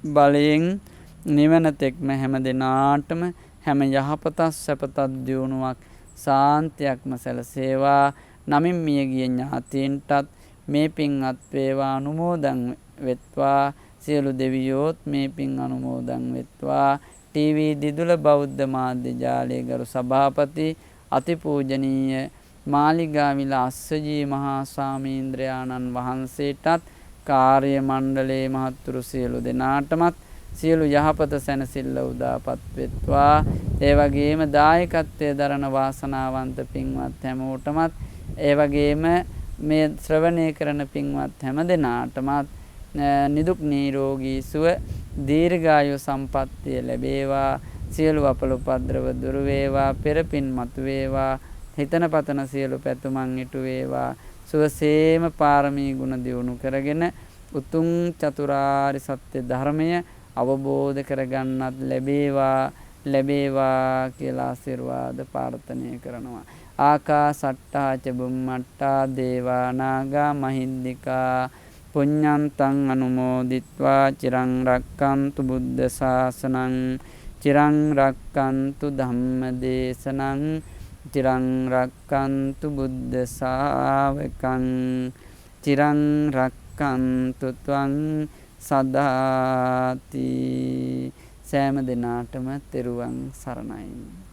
බලයෙන් නිවන තෙක්ම හැම දිනාටම හැම යහපතක් සැපතක් දියුණුවක් සාන්තියක්ම සැලසේවා. නමින් මියගිය ඥාතීන්ටත් මේ පින් අත් වේවා අනුමෝදන් වෙත්වා. සියලු දෙවියෝත් මේ පින් අනුමෝදන් වෙත්වා. ටීවී දිදුල බෞද්ධ මාධ්‍ය ජාලයේ ගරු සභාපති අතිපූජනීය මාලිගාවිල අස්සජී මහා ස්වාමීන්ද්‍රයාණන් වහන්සේටත් කාර්ය මණ්ඩලයේ මහත්තුරු සියලු දෙනාටමත් සියලු යහපත සැනසෙල්ල උදාපත් වෙත්වා. ඒ වගේම දායකත්වයේ දරන වාසනාවන්ත පින්වත් හැමෝටමත් ඒ වගේම මේ ශ්‍රවණය කරන පින්වත් හැම දෙනාටමත් නිදුක් නිරෝගී සුව දීර්ඝායු සම්පන්නිය ලැබේවා. සියලු අපල උපද්‍රව දුරු වේවා. පෙර පින් මතු වේවා. හිතන පතන සියලු පැතුමන් ඉටු වේවා. සුවසේම පාරමී ගුණ දියුණු කරගෙන උතුම් චතුරාර්ය සත්‍ය ධර්මය අවබෝධ කරගන්නත් ලැබේවා කියලා ආශිර්වාද ප්‍රාර්ථනා කරනවා. ආකාසට්ටා ච බුම්මට්ටා දේවා නාග මහින්దికා පුඤ්ඤන්තං අනුමෝදිත්වා චිරං රක්칸තු බුද්ධ ශාසනං චිරං රක්칸තු ධම්ම දේශනං චිරං රක්칸තු බුද්ධ ශාවකං චිරං රක්칸තු ත්වං සදාති. සෑම දිනාටම තෙරුවන් සරණයි.